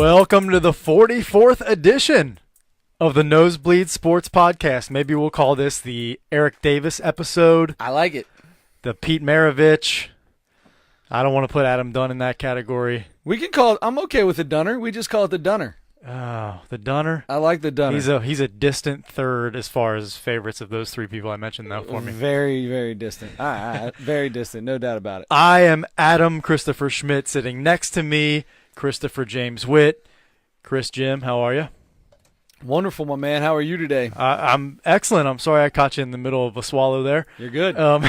Welcome to the 44th edition of the Nosebleed Sports Podcast. Maybe we'll call this the Eric Davis episode. I like it. The Pete Maravich. I don't want to put Adam Dunn in that category. We can call it, I'm okay with the Dunner. We just call it the Dunner. Oh, the Dunner? I like the Dunner. He's a distant third as far as favorites of those three people I mentioned, though, for me. Very, very distant. Very distant, no doubt about it. I am Adam Christopher Schmidt. Sitting next to me, Christopher James Witt. Chris Jim, how are you? Wonderful, my man. How are you today? I'm excellent. I'm sorry I caught you in the middle of a swallow there. You're good. All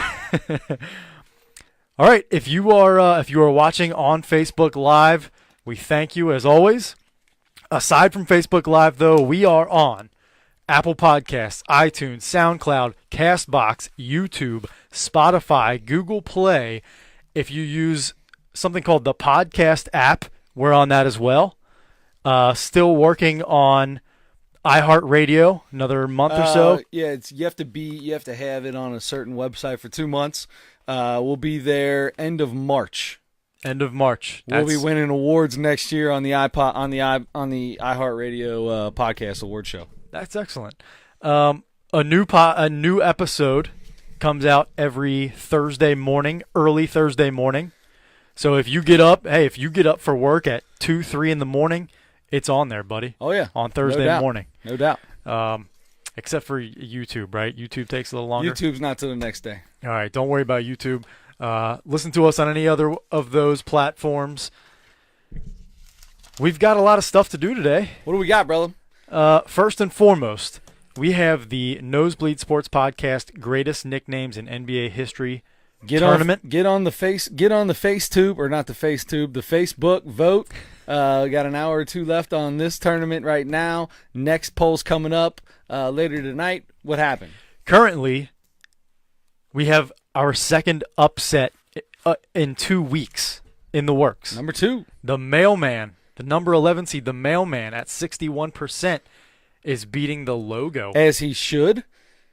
right. If you are watching on Facebook Live, we thank you as always. Aside from Facebook Live, though, we are on Apple Podcasts, iTunes, SoundCloud, CastBox, YouTube, Spotify, Google Play. If you use something called the podcast app, we're on that as well. Still working on iHeartRadio, another month or so. Yeah, you have to have it on a certain website for 2 months. We'll be there end of March. End of March. We'll be winning awards next year on the iHeartRadio podcast award show. That's excellent. A new episode comes out every Thursday morning, early Thursday morning. So if you get up for work at 2, 3 in the morning, it's on there, buddy. Oh yeah, on Thursday morning. No doubt. Except for YouTube, right? YouTube takes a little longer. YouTube's not till the next day. All right, don't worry about YouTube. Listen to us on any other of those platforms. We've got a lot of stuff to do today. What do we got, brother? First and foremost, we have the Nosebleed Sports Podcast Greatest Nicknames in NBA History tournament. Get on the Facebook vote. We got an hour or two left on this tournament right now. Next poll's coming up later tonight. What happened? Currently, we have our second upset in 2 weeks in the works. Number 2. The Mailman, the number 11 seed, the Mailman at 61% is beating the Logo. As he should.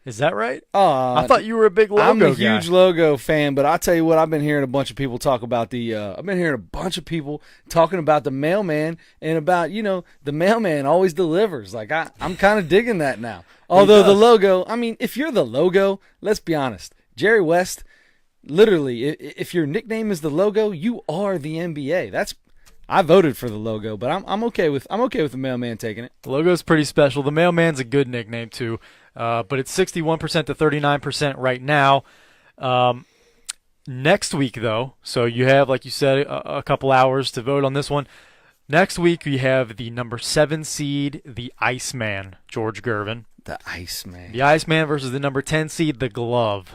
Is that right? I thought you were a big Logo guy. I'm a huge Logo fan, but I'll tell you what, I've been hearing a bunch of people talk about the Mailman and about, the Mailman always delivers. Like, I'm kind of digging that now. Although the Logo, I mean, if you're the Logo, let's be honest. Jerry West, literally, if your nickname is the Logo, you are the NBA. I voted for the Logo, but I'm okay with the Mailman taking it. The Logo's pretty special. The Mailman's a good nickname too, but it's 61% to 39% right now. Next week, though, so you have, like you said, a couple hours to vote on this one. Next week we have the number 7 seed, the Iceman, George Gervin. The Iceman. The Iceman versus the number 10 seed, the Glove.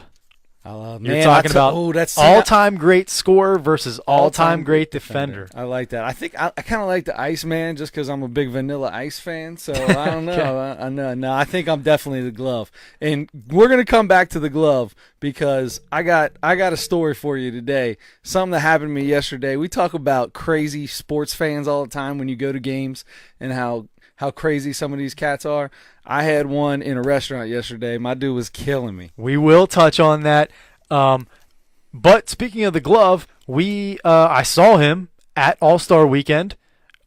You're talking about all-time great scorer versus all-time great defender. I like that. I think I kind of like the Iceman just because I'm a big Vanilla Ice fan. So I don't know. No, I think I'm definitely the Glove. And we're gonna come back to the Glove because I got a story for you today. Something that happened to me yesterday. We talk about crazy sports fans all the time when you go to games and how crazy some of these cats are. I had one in a restaurant yesterday. My dude was killing me. We will touch on that. But speaking of the Glove, I saw him at All-Star Weekend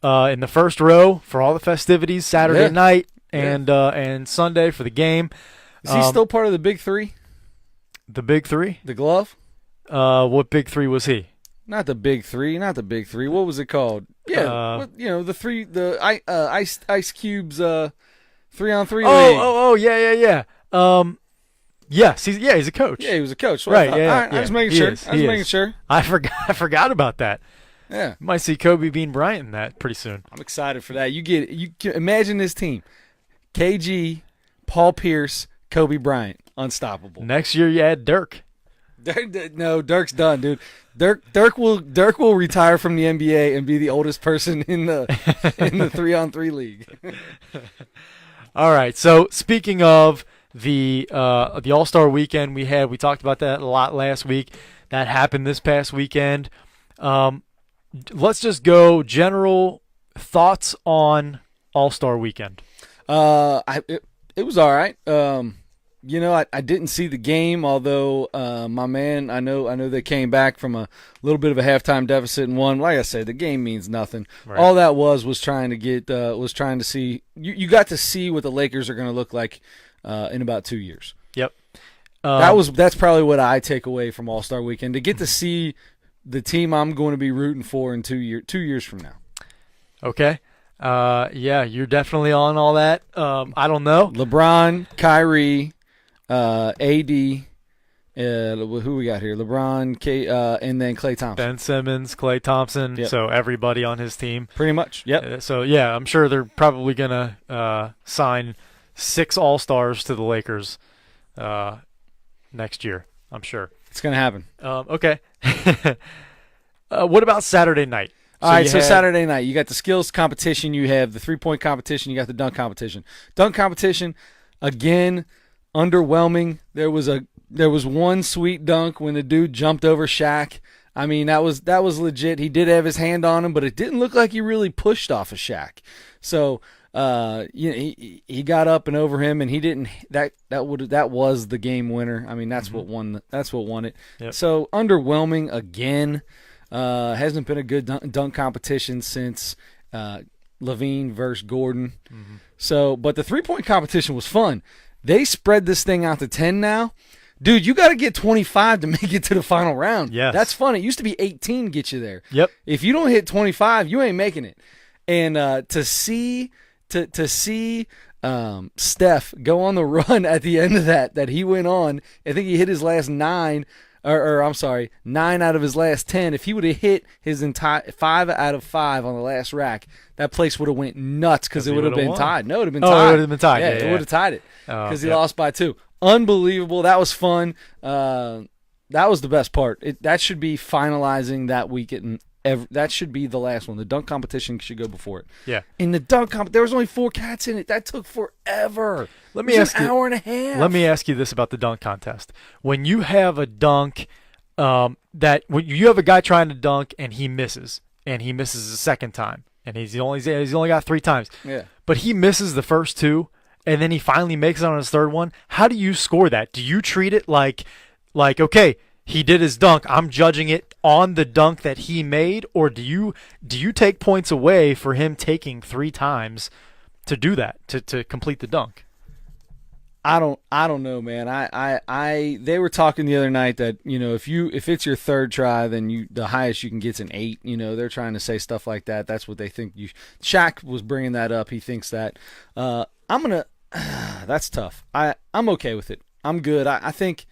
in the first row for all the festivities Saturday night and Sunday for the game. Is he still part of the Big Three? The Big Three? The Glove? What Big Three was he? Not the Big Three. What was it called? Yeah, the three, Ice Cube's 3-on-3 league. Oh, yeah. Yes, he's a coach. Yeah, he was a coach. So right, I was making sure. I forgot about that. Yeah. You might see Kobe Bean Bryant in that pretty soon. I'm excited for that. You imagine this team. KG, Paul Pierce, Kobe Bryant. Unstoppable. Next year you add Dirk. No, Dirk's done, dude. Dirk will retire from the NBA and be the oldest person in the 3-on-3 league. All right. So speaking of the All-Star weekend we talked about that a lot last week. That happened this past weekend. Let's just go general thoughts on All-Star weekend. It was all right. I didn't see the game, although my man, I know they came back from a little bit of a halftime deficit and won. Like I said, the game means nothing. Right. All that was trying to see. You got to see what the Lakers are going to look like in about 2 years. Yep. That's probably what I take away from All-Star Weekend, to get to see the team I'm going to be rooting for in 2 years from now. Okay. Yeah, you're definitely on all that. I don't know. LeBron, Kyrie, AD, who we got here? LeBron, and then Klay Thompson. Ben Simmons, Klay Thompson, Yep. So everybody on his team. Pretty much, yep. So, yeah, I'm sure they're probably going to sign 6 All-Stars to the Lakers next year, I'm sure. It's going to happen. Okay. What about Saturday night? All right, so Saturday night, you got the skills competition, you have the three-point competition, you got the dunk competition. Dunk competition, again, underwhelming. There was one sweet dunk when the dude jumped over Shaq. I mean, that was legit. He did have his hand on him, but it didn't look like he really pushed off of Shaq. So, he got up and over him, and he didn't. That was the game winner. I mean, that's what won. That's what won it. Yep. So underwhelming again. Hasn't been a good dunk competition since Levine versus Gordon. Mm-hmm. So, but the 3-point competition was fun. They spread this thing out to 10 now. Dude, you got to get 25 to make it to the final round. Yes. That's fun. It used to be 18 to get you there. Yep. If you don't hit 25, you ain't making it. And to see Steph go on the run at the end of that he went on, I think he hit his last 9 out of his last 10. If he would have hit his entire 5 out of 5 on the last rack, that place would have went nuts because it would have been tied. No, it would have been tied. Oh, it would have been tied. Yeah, Yeah, it would have tied it because he yep. lost by 2. Unbelievable. That was fun. That was the best part. That should be finalizing that weekend. That should be the last one. The dunk competition should go before it. Yeah. In the dunk there was only 4 cats in it. That took forever. Let me ask an you, hour and a half. Let me ask you this about the dunk contest. When you have a dunk when you have a guy trying to dunk and he misses the second time, and he's only got 3 times. Yeah. But he misses the first 2, and then he finally makes it on his third one. How do you score that? Do you treat it like okay, he did his dunk, I'm judging it on the dunk that he made, or do you take points away for him taking 3 times to do that, to complete the dunk? I don't know, man. They were talking the other night that, if it's your third try, then the highest you can get's an 8. They're trying to say stuff like that. That's what they think. Shaq was bringing that up. He thinks that. That's tough. I'm okay with it. I'm good. I think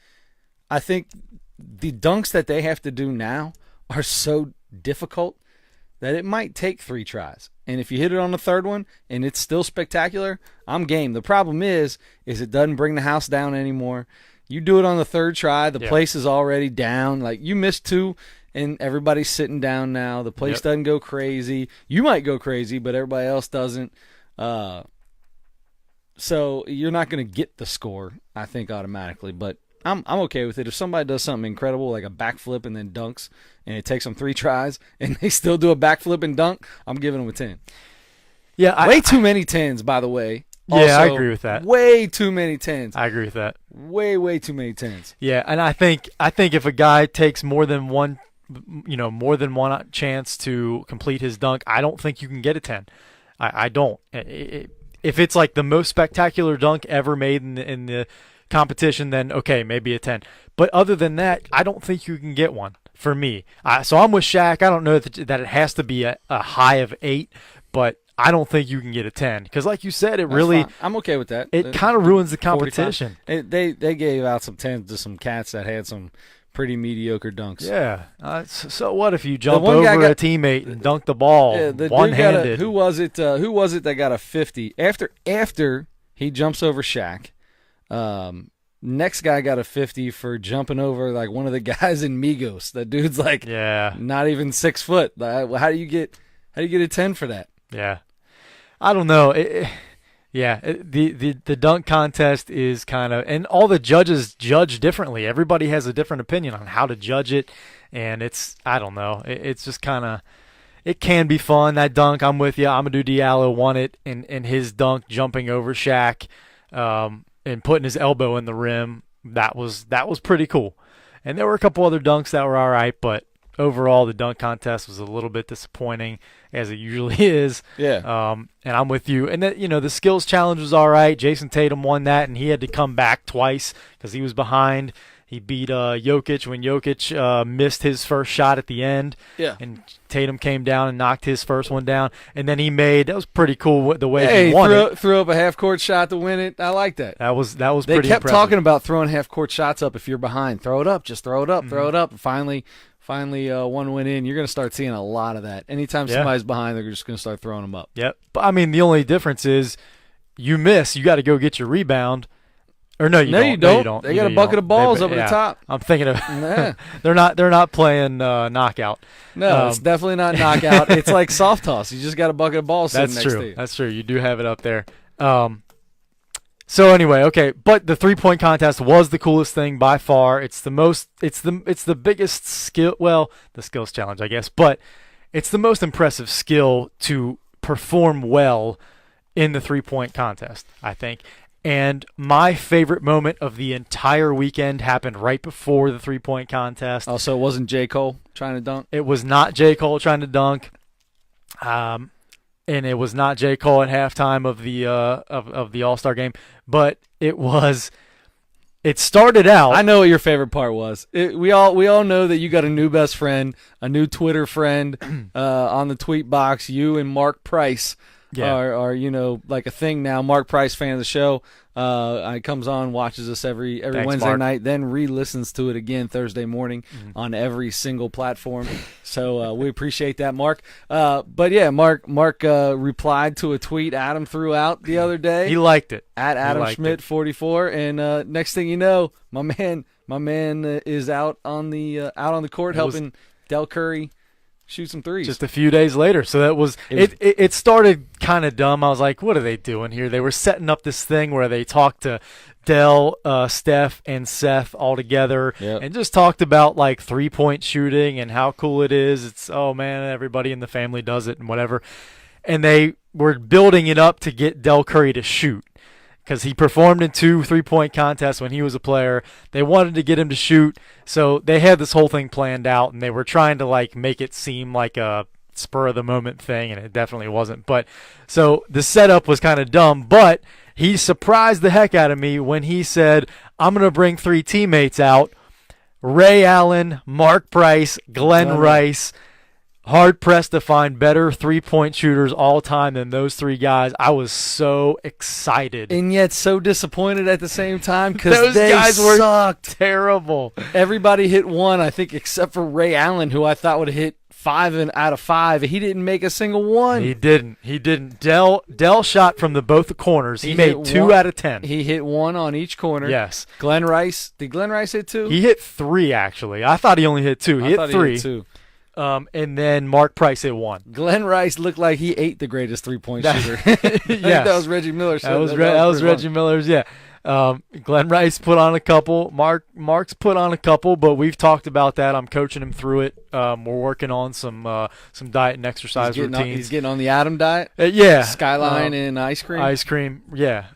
the dunks that they have to do now are so difficult that it might take 3 tries. And if you hit it on the third one and it's still spectacular, I'm game. The problem is it doesn't bring the house down anymore. You do it on the third try, the place is already down. Like, you missed 2 and everybody's sitting down now. The place doesn't go crazy. You might go crazy, but everybody else doesn't. So you're not going to get the score, I think, automatically. But I'm okay with it. If somebody does something incredible, like a backflip and then dunks, and it takes them 3 tries, and they still do a backflip and dunk, I'm giving them a 10. Yeah, way too many 10s, by the way. Yeah, Also, I agree with that. Way too many 10s. I agree with that. Way too many 10s. Yeah, and I think if a guy takes more than one chance to complete his dunk, I don't think you can get a 10. I don't. If it's like the most spectacular dunk ever made in the competition, then okay, maybe a 10. But other than that, I don't think you can get one for me. So I'm with Shaq. I don't know that it has to be a high of 8, but I don't think you can get a 10 because, like you said, it really. I'm okay with that. It kind of ruins the competition. They gave out some 10s to some cats that had some pretty mediocre dunks. Yeah. So what if you jump over a teammate and dunk the ball one-handed? Who was it that got a 50 after he jumps over Shaq? Next guy got a 50 for jumping over like one of the guys in Migos. That dude's like not even 6 foot. How do you get a 10 for that? Yeah. I don't know. The dunk contest is kind of, and all the judges judge differently. Everybody has a different opinion on how to judge it, and I don't know. It's just kind of, it can be fun. That dunk, I'm with you. Amadou Diallo won it in his dunk jumping over Shaq. and putting his elbow in the rim, that was pretty cool. And there were a couple other dunks that were all right, but overall the dunk contest was a little bit disappointing, as it usually is. Yeah. And I'm with you. And that, the skills challenge was all right. Jason Tatum won that, and he had to come back twice because he was behind. He beat Jokic when Jokic missed his first shot at the end. Yeah. And Tatum came down and knocked his first one down. And then that was pretty cool the way he won it. Threw up a half-court shot to win it. I like that. That was They pretty kept impressive. talking about throwing half-court shots up if you're behind. Throw it up. Just throw it up. Throw it up. And finally, one went in. You're going to start seeing a lot of that. Anytime somebody's behind, they're just going to start throwing them up. Yep. But, I mean, the only difference is you miss, you got to go get your rebound. Or no, you don't. No, you don't. They got a bucket of balls up at the top. I'm thinking of they're not playing knockout. No, it's definitely not knockout. It's like soft toss. You just got a bucket of balls sitting next to you. That's true. You do have it up there. So anyway, okay, but the 3-point contest was the coolest thing by far. It's the biggest skill, well, the skills challenge, I guess, but it's the most impressive skill to perform well in the 3-point contest, I think. And my favorite moment of the entire weekend happened right before the 3-point contest. Oh, so it wasn't J. Cole trying to dunk? It was not J. Cole trying to dunk. And it was not J. Cole at halftime of the All-Star game, but it started out. I know what your favorite part was. We all know that you got a new best friend, a new Twitter friend on the tweet box. You and Mark Price are like a thing now. Mark Price, fan of the show, comes on, watches us every Thanks, Wednesday Mark. night, then re-listens to it again Thursday morning on every single platform. So we appreciate that, Mark. But yeah, Mark replied to a tweet Adam threw out the other day. He liked it. At Adam Schmidt 44, and next thing you know, my man is out on the court helping Del Curry shoot some threes. Just a few days later. So that was it started kind of dumb. I was like, what are they doing here? They were setting up this thing where they talked to Del, Steph, and Seth all together and just talked about like 3-point shooting and how cool it is. It's, oh man, everybody in the family does it and whatever. And they were building it up to get Del Curry to shoot, because he performed in 2 3-point contests when he was a player. They wanted to get him to shoot, so they had this whole thing planned out, and they were trying to like make it seem like a spur of the moment thing, and it definitely wasn't. But so the setup was kind of dumb, but he surprised the heck out of me when he said, "I'm going to bring 3 teammates out: Ray Allen, Mark Price, Glenn Rice." Hard pressed to find better 3-point shooters all time than those 3 guys. I was so excited, and yet so disappointed at the same time, because those they guys were sucked. Terrible. Everybody hit 1, I think, except for Ray Allen, who I thought would hit 5 out of 5. He didn't make a single one. He didn't. Dell shot from both the corners. He made 2 out of 10. He hit 1 on each corner. Yes. Glenn Rice. Did Glenn Rice hit 2? He hit 3, actually. I thought he only hit 2. He hit 3. He hit 2. And then Mark Price hit 1. Glenn Rice looked like he ate the greatest 3-point shooter. I think that was Reggie Miller. That was Reggie Miller's, yeah. Glenn Rice put on a couple. Mark's put on a couple, but we've talked about that. I'm coaching him through it. We're working on some diet and exercise routines. He's getting on the Adam diet? Yeah. Skyline and ice cream? Ice cream, yeah.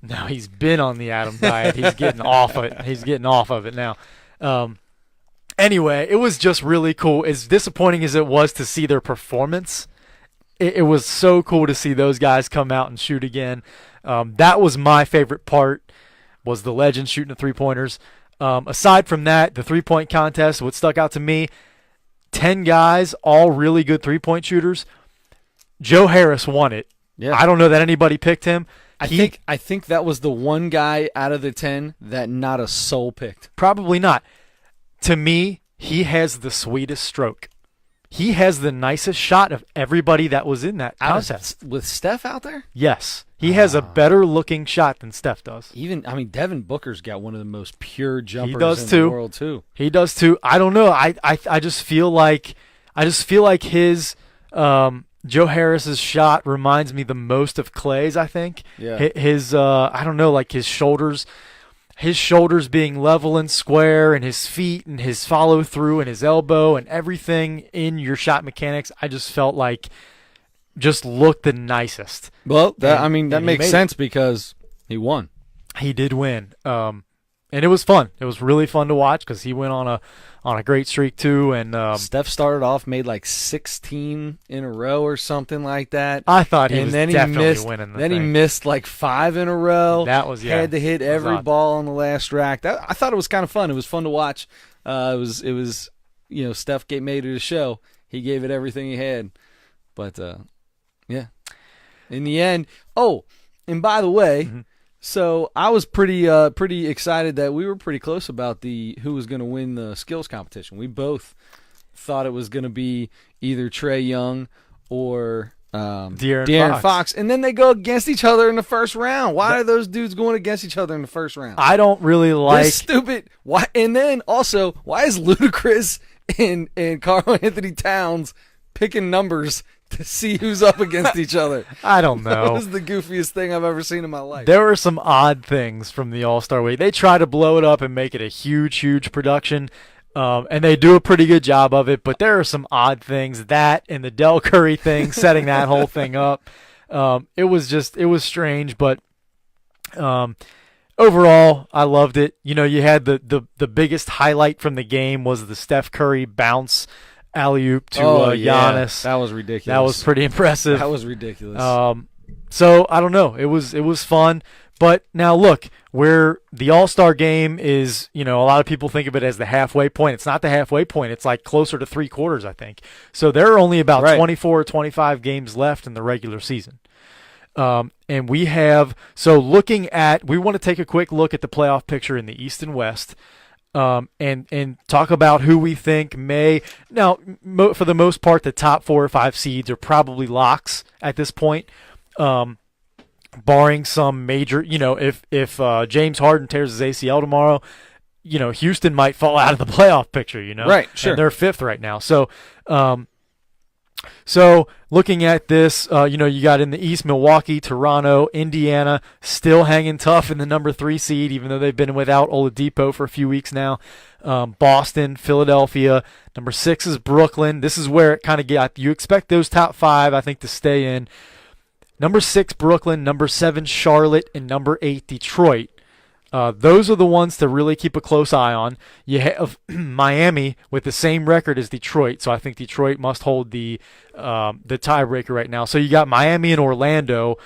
Now he's been on the Adam diet. He's getting off of it. He's getting off of it now. Anyway, it was just really cool. As disappointing as it was to see their performance, it was so cool to see those guys come out and shoot again. That was my favorite part, was the legends shooting the 3-pointers. Aside from that, the 3-point contest, what stuck out to me, 10 guys, all really good 3-point shooters. Joe Harris won it. Yeah. I don't know that anybody picked him. I think that was the one guy out of the 10 that not a soul picked. Probably not. To me, he has the sweetest stroke. He has the nicest shot of everybody that was in that contest. With Steph out there? Yes. He has a better looking shot than Steph does. Devin Booker's got one of the most pure jumpers in the world too. He does too. I don't know. I just feel like his Joe Harris's shot reminds me the most of Clay's, I think. Yeah. His I don't know, like his shoulders being level and square, and his feet and his follow through and his elbow and everything in your shot mechanics, I just felt like just looked the nicest. Well, that makes sense because he won. He did win. And it was fun. It was really fun to watch because he went on a great streak too. And Steph started off, made like 16 in a row or something like that. I thought he and was then definitely he missed, winning the Then thing. he missed like 5 in a row. That was had to hit every odd. ball on the last rack. I thought it was kind of fun. It was fun to watch. It was Steph made it a show. He gave it everything he had. But yeah, in the end. Oh, and by the way. Mm-hmm. So I was pretty excited that we were pretty close about who was going to win the skills competition. We both thought it was going to be either Trae Young or De'Aaron Fox, and then they go against each other in the first round. Why are those dudes going against each other in the first round? I don't really like this stupid. Why? And then also, why is Ludacris and Karl Anthony Towns picking numbers to see who's up against each other? I don't know. That was the goofiest thing I've ever seen in my life. There were some odd things from the All-Star Week. They try to blow it up and make it a huge production, and they do a pretty good job of it, but there are some odd things. That and the Del Curry thing, setting that whole thing up. It was strange, but overall, I loved it. You had the biggest highlight from the game was the Steph Curry bounce alley-oop to Giannis. That was ridiculous. That was pretty impressive. That was ridiculous. So I don't know. It was fun. But now look, where the All-Star game is, a lot of people think of it as the halfway point. It's not the halfway point. It's like closer to 3/4, I think. So there are only about 24 or 25 games left in the regular season. And we want to take a quick look at the playoff picture in the East and West. And talk about who we think may now. For the most part, the top 4 or 5 seeds are probably locks at this point, barring some major. If James Harden tears his ACL tomorrow, Houston might fall out of the playoff picture. Right? Sure. And they're 5th right now. So looking at this, you got in the East, Milwaukee, Toronto, Indiana, still hanging tough in the number 3 seed, even though they've been without Oladipo for a few weeks now. Boston, Philadelphia. Number 6 is Brooklyn. This is where it kind of you expect those top 5, I think, to stay in. Number 6, Brooklyn. Number 7, Charlotte. And number 8, Detroit. Those are the ones to really keep a close eye on. You have Miami with the same record as Detroit, so I think Detroit must hold the tiebreaker right now. So you got Miami and Orlando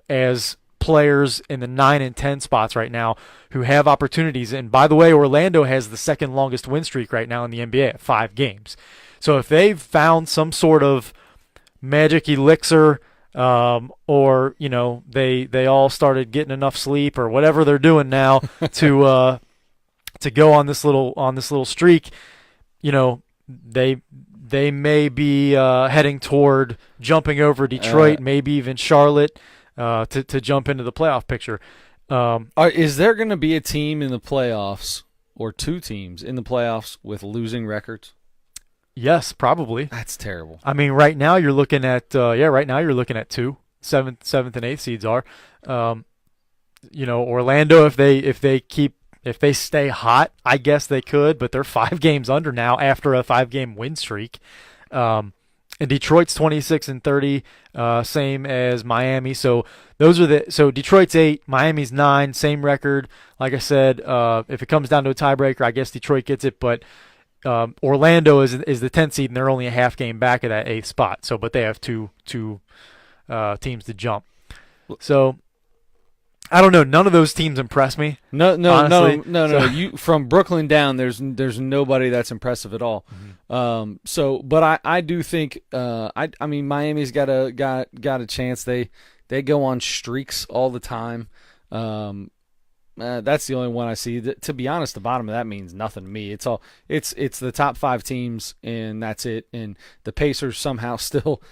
as players in the 9 and 10 spots right now who have opportunities. And by the way, Orlando has the second longest win streak right now in the NBA at 5 games. So if they've found some sort of magic elixir, or they all started getting enough sleep or whatever they're doing now to go on this little streak, they may be heading toward jumping over Detroit, maybe even Charlotte, to jump into the playoff picture. Is there going to be a team in the playoffs or 2 teams in the playoffs with losing records? Yes, probably. That's terrible. I mean, right now you're looking at 2, 7th and 8th seeds are. Orlando, if they stay hot, I guess they could, but they're 5 games under now after a 5-game win streak. And Detroit's 26 and 30, same as Miami. So Detroit's 8, Miami's 9, same record. Like I said, if it comes down to a tiebreaker, I guess Detroit gets it, but Orlando is the 10th seed, and they're only a half game back of that 8th spot. So, but they have two teams to jump. So, I don't know. None of those teams impress me. No. So, You from Brooklyn down, there's nobody that's impressive at all. Mm-hmm. But I do think I mean Miami's got a chance. They go on streaks all the time. That's the only one I see. To be honest, the bottom of that means nothing to me. It's the top 5 teams, and that's it. And the Pacers somehow still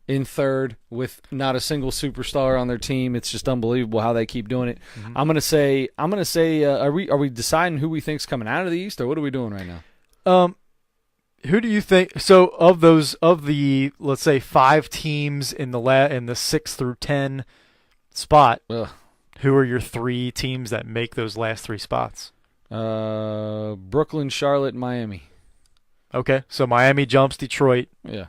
in 3rd with not a single superstar on their team. It's just unbelievable how they keep doing it. Mm-hmm. I'm gonna say. Are we deciding who we think's coming out of the East, or what are we doing right now? Who do you think? So of the let's say 5 teams in the 6 through 10 spot. Ugh. Who are your 3 teams that make those last 3 spots? Brooklyn, Charlotte, Miami. Okay, so Miami jumps Detroit. Yeah,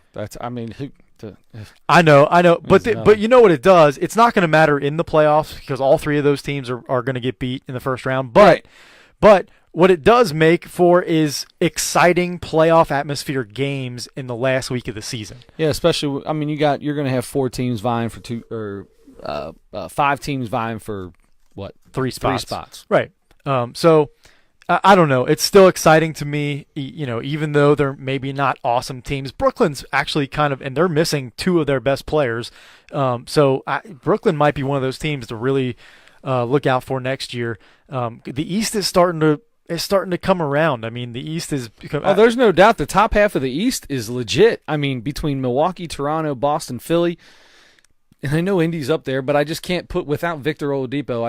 I know, but you know what it does? It's not going to matter in the playoffs because all three of those teams are going to get beat in the first round. But what it does make for is exciting playoff atmosphere games in the last week of the season. Yeah, especially you're going to have 4 teams vying for 2 or 5 teams vying for what? 3 spots. 3 spots. Right. So I don't know. It's still exciting to me, even though they're maybe not awesome teams. Brooklyn's actually and they're missing 2 of their best players. So Brooklyn might be one of those teams to really look out for next year. The East is starting to come around. I mean, the East is there's no doubt the top half of the East is legit. I mean, between Milwaukee, Toronto, Boston, Philly, and I know Indy's up there, but I just can't put without Victor Oladipo.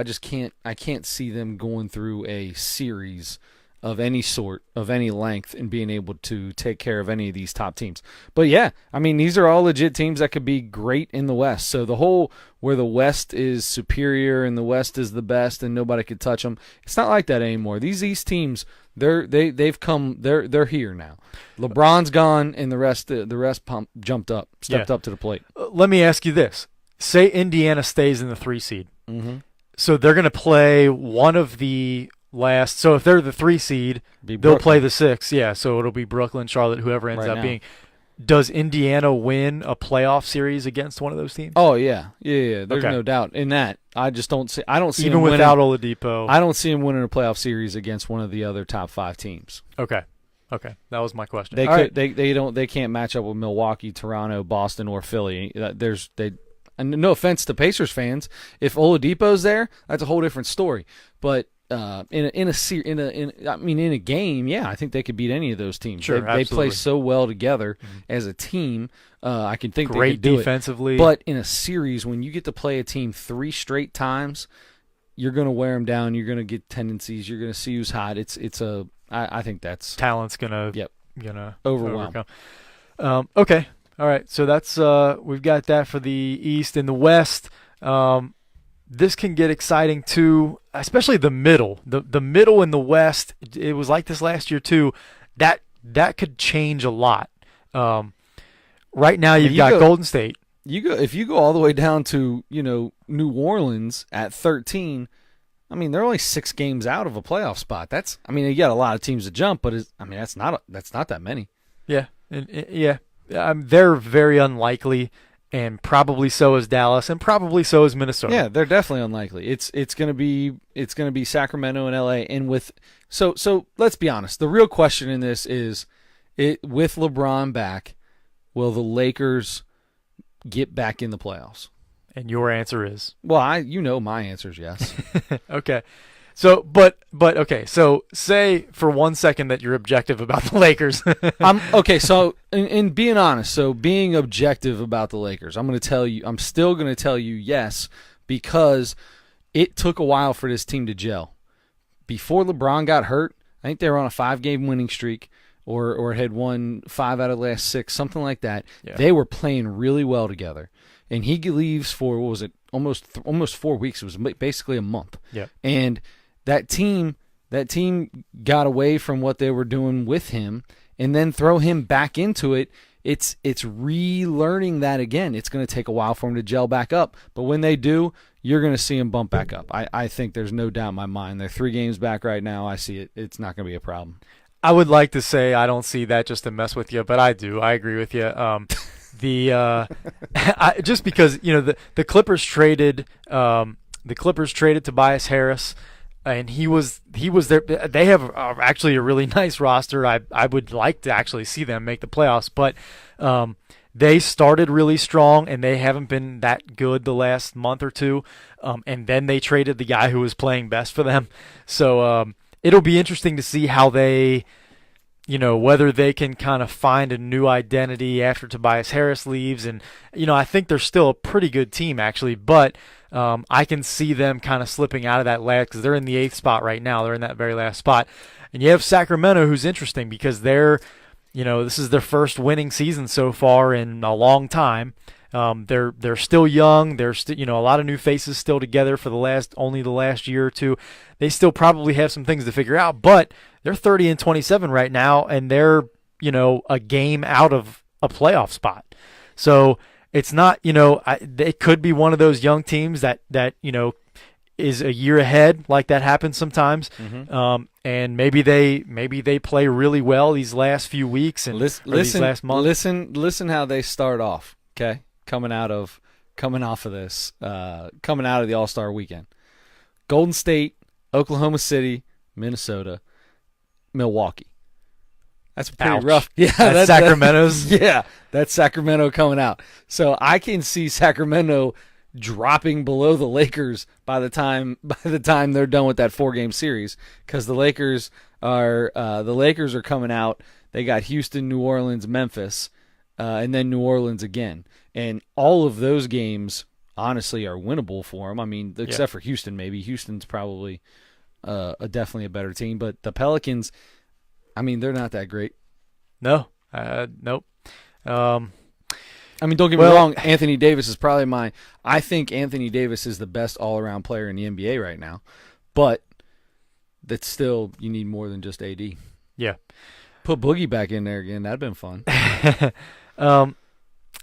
I can't see them going through a series of any sort, of any length, and being able to take care of any of these top teams. But yeah, I mean, these are all legit teams that could be great in the West. So the whole where the West is superior and the West is the best and nobody could touch them, it's not like that anymore. These East teams, they're here now. LeBron's gone, and the rest stepped up to the plate. Let me ask you this. Say Indiana stays in the 3 seed. Mm-hmm. So they're going to play one of the last. So if they're the 3 seed, they'll play the 6. Yeah, so it'll be Brooklyn, Charlotte, whoever ends up being. Does Indiana win a playoff series against one of those teams? Oh yeah. There's no doubt in that. I just don't see. I don't see even without Oladipo. I don't see him winning a playoff series against one of the other top 5 teams. Okay, that was my question. They can't match up with Milwaukee, Toronto, Boston, or Philly. And no offense to Pacers fans, if Oladipo's there, that's a whole different story. But in a game, yeah, I think they could beat any of those teams. Sure, they play so well together as a team. I can think great they could do defensively. It. But in a series, when you get to play a team 3 straight times, you're going to wear them down. You're going to get tendencies. You're going to see who's hot. I think that's talent's gonna overwhelm. Okay. All right, so that's we've got that for the East. And the West, this can get exciting too, especially the middle. The middle in the West, it was like this last year too. That could change a lot. Right now, you've got Golden State. If you go all the way down to New Orleans at 13. I mean, they're only 6 games out of a playoff spot. You got a lot of teams to jump, but that's not that many. Yeah, yeah. They're very unlikely, and probably so is Dallas, and probably so is Minnesota. Yeah, they're definitely unlikely. It's gonna be Sacramento and LA, and so let's be honest. The real question in this is, with LeBron back, will the Lakers get back in the playoffs? And your answer is? Well, my answer is yes. Okay. So, but okay. So, say for 1 second that you're objective about the Lakers. Okay. So, in being honest, being objective about the Lakers, I'm still going to tell you yes, because it took a while for this team to gel. Before LeBron got hurt, I think they were on a 5-game winning streak, or had won 5 out of the last 6, something like that. Yeah. They were playing really well together. And he leaves for, what was it, almost 4 weeks. It was basically a month. Yeah. And that team got away from what they were doing with him, and then throw him back into it. It's relearning that again. It's going to take a while for him to gel back up. But when they do, you're going to see him bump back up. I think there's no doubt in my mind. They're 3 games back right now. I see it. It's not going to be a problem. I would like to say I don't see that just to mess with you, but I do. I agree with you. Just because the Clippers traded Tobias Harris, and he was there. They have actually a really nice roster. I would like to actually see them make the playoffs, but they started really strong, and they haven't been that good the last month or two. And then they traded the guy who was playing best for them. So it'll be interesting to see how they, whether they can kind of find a new identity after Tobias Harris leaves. And, I think they're still a pretty good team, actually, but I can see them kind of slipping out of that last, because they're in the 8th spot right now. They're in that very last spot. And you have Sacramento, who's interesting because they're, this is their first winning season so far in a long time. They're still young. There's a lot of new faces still together for the last year or two. They still probably have some things to figure out, but they're 30-27 right now, and they're a game out of a playoff spot. So it's not, it could be one of those young teams that is a year ahead, like that happens sometimes. Mm-hmm. And maybe they play really well these last few weeks and these last months. Listen how they start off. Okay, coming out of this, coming out of the All-Star weekend. Golden State, Oklahoma City, Minnesota, Milwaukee. That's pretty rough. Yeah, that's Sacramento's. That's Sacramento coming out. So I can see Sacramento dropping below the Lakers by the time they're done with that 4-game series, because the Lakers are coming out. They got Houston, New Orleans, Memphis, and then New Orleans again. And all of those games, honestly, are winnable for them. I mean, except for Houston, maybe. Houston's probably definitely a better team. But the Pelicans, I mean, they're not that great. No. Nope. I mean, don't get me wrong. Anthony Davis is probably I think Anthony Davis is the best all-around player in the NBA right now. But that's still, you need more than just AD. Yeah. Put Boogie back in there again. That'd been fun.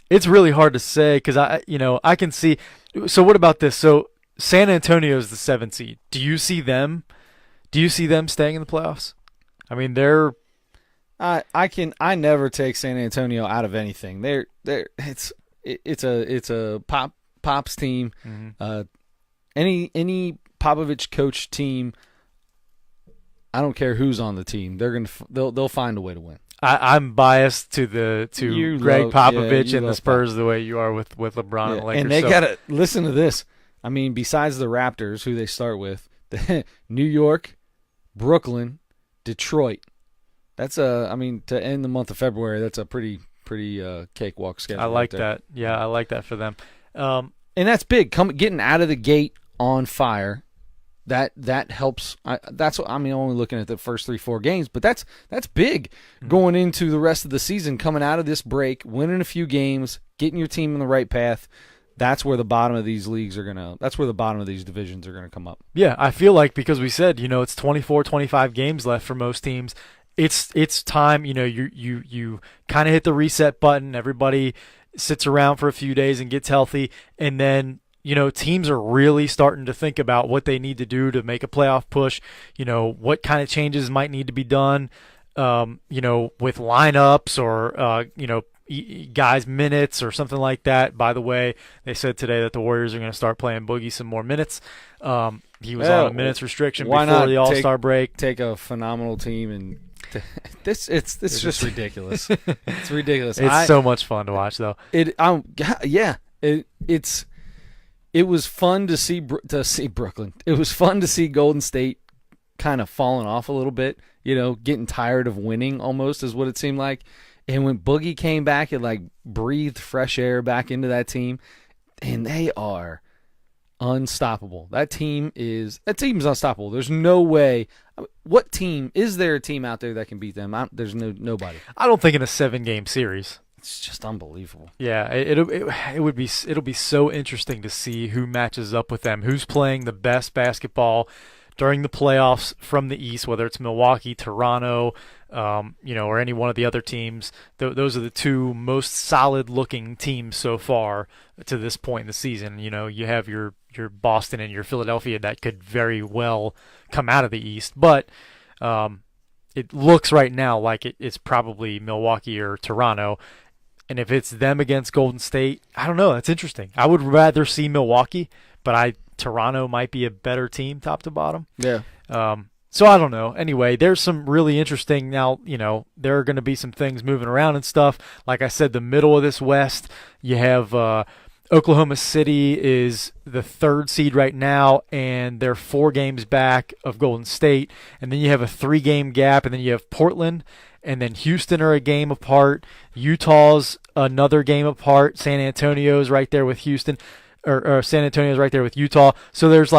It's really hard to say because I can see. So what about this? So San Antonio is the 7th seed. Do you see them staying in the playoffs? I mean, they're. I never take San Antonio out of anything. It's a Pop's team. Mm-hmm. Any Popovich coach team. I don't care who's on the team. They'll find a way to win. I'm biased to Greg Popovich and the Spurs the way you are with LeBron and the Lakers. And they gotta listen to this. I mean, besides the Raptors, who they start with, New York, Brooklyn, Detroit. That's to end the month of February. That's a pretty cakewalk schedule. I like that. Yeah, I like that for them. And that's big. Getting out of the gate on fire. That helps. Only looking at the first 3-4 games, but that's big going into the rest of the season. Coming out of this break, winning a few games, getting your team in the right path. That's where the bottom of these leagues that's where the bottom of these divisions are gonna come up. Yeah, I feel like because we said it's 24, 25 games left for most teams. It's time. You kind of hit the reset button. Everybody sits around for a few days and gets healthy, and then. Teams are really starting to think about what they need to do to make a playoff push. What kind of changes might need to be done, with lineups or, guys' minutes or something like that. By the way, they said today that the Warriors are going to start playing Boogie some more minutes. He was on a minutes restriction before the All-Star break. Take a phenomenal team and it's just ridiculous. It's ridiculous. It's so much fun to watch, though. It was fun to see Brooklyn. It was fun to see Golden State kind of falling off a little bit, getting tired of winning almost is what it seemed like. And when Boogie came back, it breathed fresh air back into that team, and they are unstoppable. That team is unstoppable. There's no way. What team is there? A team out there that can beat them? There's nobody. I don't think in a 7-game series. It's just unbelievable. Yeah, it'll be so interesting to see who matches up with them, who's playing the best basketball during the playoffs from the East, whether it's Milwaukee, Toronto, or any one of the other teams. Those are the two most solid-looking teams so far to this point in the season. You have your Boston and your Philadelphia that could very well come out of the East, but it looks right now like it's probably Milwaukee or Toronto. And if it's them against Golden State, I don't know. That's interesting. I would rather see Milwaukee, but Toronto might be a better team top to bottom. Yeah. So I don't know. Anyway, there's some really interesting now, there are going to be some things moving around and stuff. Like I said, the middle of this West, you have Oklahoma City is the 3rd seed right now, and they're 4 games back of Golden State. And then you have a 3-game gap, and then you have Portland, and then Houston are a game apart. Utah's another game apart. San Antonio's right there with Houston, or San Antonio's right there with Utah. So there's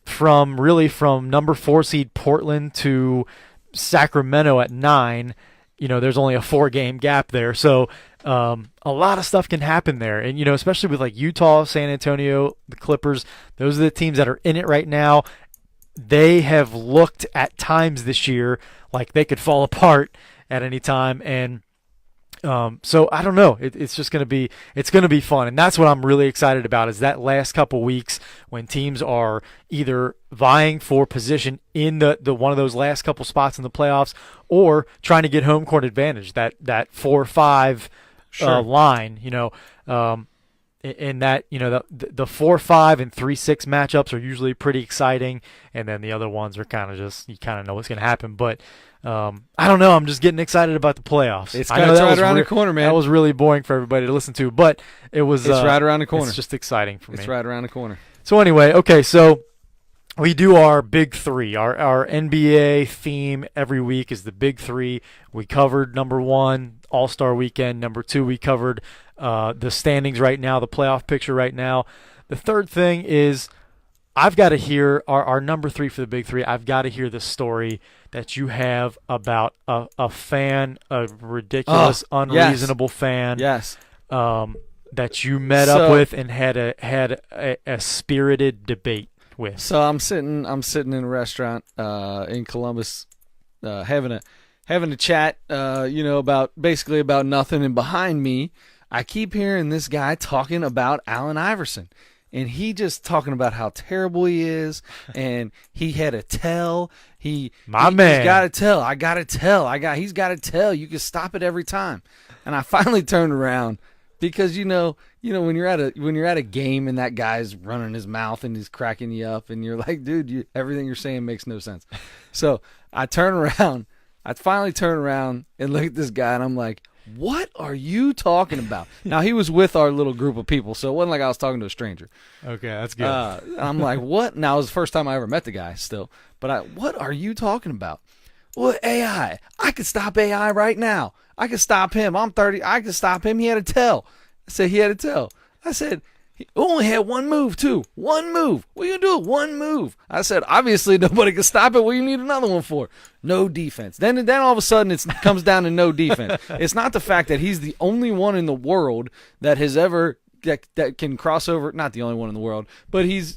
from number 4 seed Portland to Sacramento at 9. There's only a 4-game gap there. So a lot of stuff can happen there. And, especially with Utah, San Antonio, the Clippers, those are the teams that are in it right now. They have looked at times this year like they could fall apart at any time. And So I don't know. It's just going to be fun, and that's what I'm really excited about. Is that last couple weeks when teams are either vying for position in the one of those last couple spots in the playoffs, or trying to get home court advantage. That 4-5 line, and that the 4-5 and 3-6 matchups are usually pretty exciting, and then the other ones are kind of just you kind of know what's going to happen, but. I don't know. I'm just getting excited about the playoffs. It's right around the corner, man. That was really boring for everybody to listen to, but it was. It's right around the corner. It's just exciting for me. It's right around the corner. So anyway, okay, so we do our big three. Our NBA theme every week is the big three. We covered number 1, All-Star Weekend. Number 2, we covered the standings right now, the playoff picture right now. The third thing is I've got to hear our number 3 for the big three. I've got to hear the story that you have about a fan, a ridiculous, unreasonable fan. Yes. That you met up with and had a spirited debate with. So I'm sitting in a restaurant in Columbus, having a chat, basically about nothing. And behind me, I keep hearing this guy talking about Allen Iverson. And he just talking about how terrible he is, and he had a tell. He's got to tell. I got to tell. He's got to tell. You can stop it every time. And I finally turned around because when you're at a game and that guy's running his mouth and he's cracking you up, and you're like, dude, everything you're saying makes no sense. So I finally turn around and look at this guy, and I'm like, what are you talking about? Now, he was with our little group of people, so it wasn't like I was talking to a stranger. Okay, that's good. I'm like, what? Now, it was the first time I ever met the guy still. But what are you talking about? Well, AI. I could stop AI right now. I could stop him. I'm 30. I could stop him. He had a tell. I said, he had a tell. I said, he only had one move, too. One move. What are you going to do? One move. I said, obviously, nobody can stop it. What do you need another one for? No defense. Then all of a sudden, it comes down to no defense. It's not the fact that he's the only one in the world that has ever that can cross over. Not the only one in the world, but he's,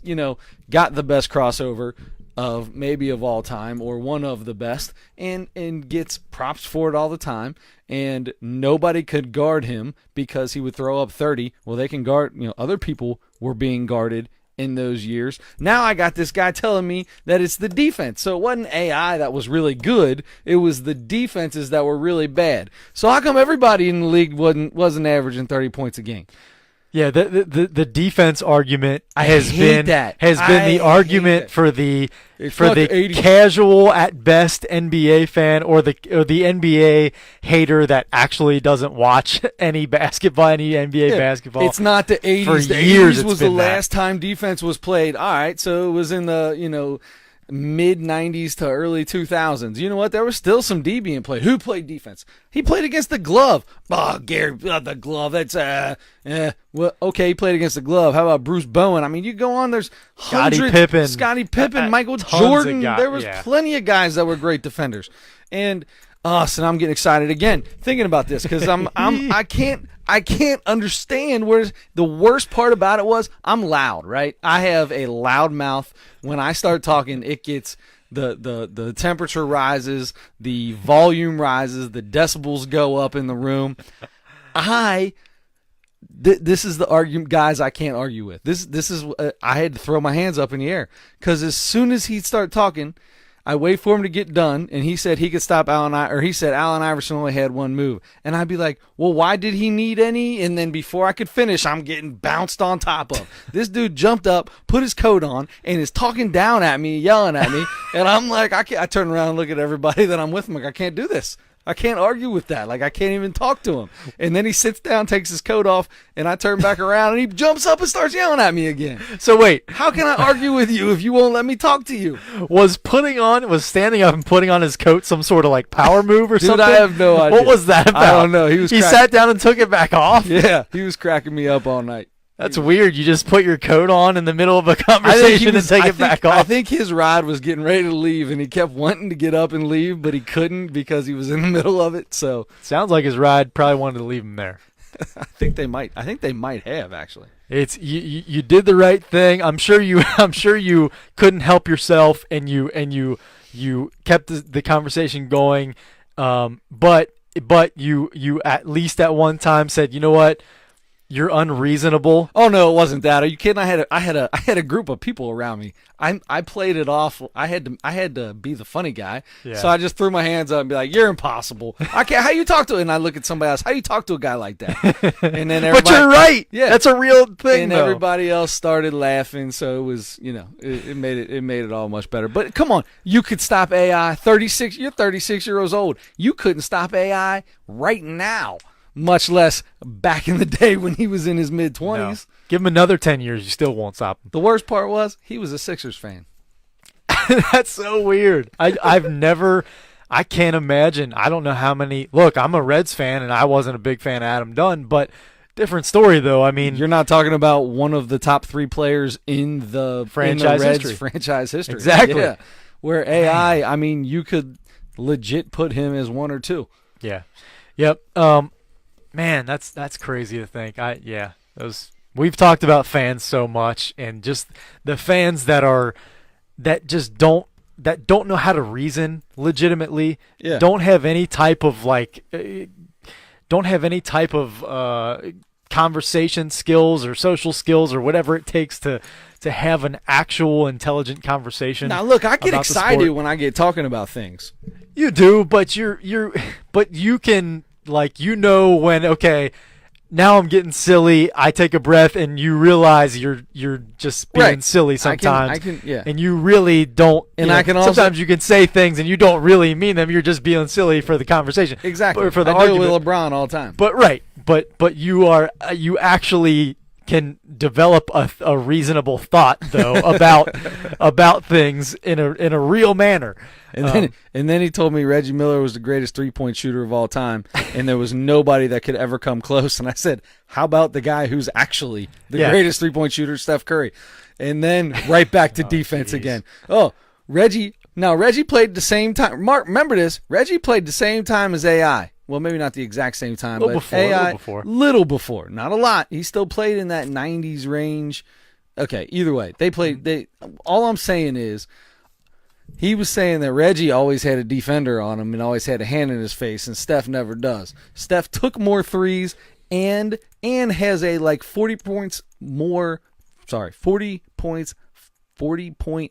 got the best crossover of maybe of all time, or one of the best, and gets props for it all the time. And nobody could guard him because he would throw up 30. Well, they can guard, other people were being guarded in those years. Now I got this guy telling me that it's the defense. So it wasn't AI that was really good. It was the defenses that were really bad. So how come everybody in the league wasn't averaging 30 points a game? Yeah, the defense argument has been the argument for the 80. casual at best NBA fan or the NBA hater that actually doesn't watch any NBA basketball. It's not the 80s. For the years 80s was the last time defense was played. All right, so it was in the mid 90s to early 2000s. You know what? There was still some D being played. Who played defense? He played against the glove. Oh, Gary, the glove. That's well, okay, he played against the glove. How about Bruce Bowen? I mean, you go on. There's Scottie Pippen, Michael Jordan. There was plenty of guys that were great defenders. And so now I'm getting excited again thinking about this because I can't understand where the worst part about it was. I'm loud, right? I have a loud mouth. When I start talking, it gets the temperature rises, the volume rises, the decibels go up in the room. This is the argument, guys. I can't argue with this. This is I had to throw my hands up in the air because as soon as he'd start talking, I wait for him to get done, and he said he could stop he said Allen Iverson only had one move. And I'd be like, well, why did he need any? And then before I could finish, I'm getting bounced on top of. This dude jumped up, put his coat on, and is talking down at me, yelling at me. And I'm like, I turn around and look at everybody that I'm with. I'm like, I can't do this. I can't argue with that. Like, I can't even talk to him. And then he sits down, takes his coat off, and I turn back around, and he jumps up and starts yelling at me again. So wait, how can I argue with you if you won't let me talk to you? Was standing up and putting on his coat some sort of like power move or Dude, something? I have no idea. What was that about? I don't know. He sat down and took it back off? Yeah, he was cracking me up all night. That's weird. You just put your coat on in the middle of a conversation and take it back off. I think his ride was getting ready to leave, and he kept wanting to get up and leave, but he couldn't because he was in the middle of it. So sounds like his ride probably wanted to leave him there. I think they might have actually. It's you did the right thing. I'm sure you couldn't help yourself, and you kept the conversation going. But but you at least at one time said, you know what, you're unreasonable. Oh no, it wasn't that. Are you kidding? I had a group of people around me. I played it off. I had to be the funny guy. Yeah. So I just threw my hands up and be like, "You're impossible. I can't. How you talk to?" And I look at somebody else. How you talk to a guy like that? And then But you're right. Yeah, that's a real thing. And though. everybody else started laughing. So it was, it made it all much better. But come on, you could stop AI. 36. You're 36 years old. You couldn't stop AI right now. Much less back in the day when he was in his mid-20s. No. Give him another 10 years, you still won't stop him. The worst part was he was a Sixers fan. That's so weird. I can't imagine. I don't know how many. Look, I'm a Reds fan, and I wasn't a big fan of Adam Dunn, but different story, though. I mean, you're not talking about one of the top 3 players in the Reds franchise history. Exactly. Yeah. Where AI, I mean, you could legit put him as 1 or 2. Yeah. Yep. Man, that's crazy to think. We've talked about fans so much, and just the fans that don't know how to reason legitimately, don't have any type of conversation skills or social skills or whatever it takes to have an actual intelligent conversation. Now look, I get excited when I get talking about things. You do, but you can, when, okay, now I'm getting silly, I take a breath, and you realize you're just being silly sometimes. I can, and you really don't. And I can also, sometimes you can say things and you don't really mean them. You're just being silly for the conversation. Exactly. For the I argument. do with LeBron all the time. But you actually can develop a reasonable thought though about things in a real manner. And then he told me Reggie Miller was the greatest 3-point shooter of all time, and there was nobody that could ever come close. And I said, how about the guy who's actually the greatest 3-point shooter, Steph Curry? And then right back to defense again. Oh, Reggie played the same time. Mark, remember this. Reggie played the same time as AI. Well, maybe not the exact same time, but AI, little before. Not a lot. He still played in that 90s range. Okay, either way, they played. All I'm saying is, he was saying that Reggie always had a defender on him and always had a hand in his face, and Steph never does. Steph took more threes and has a 40 points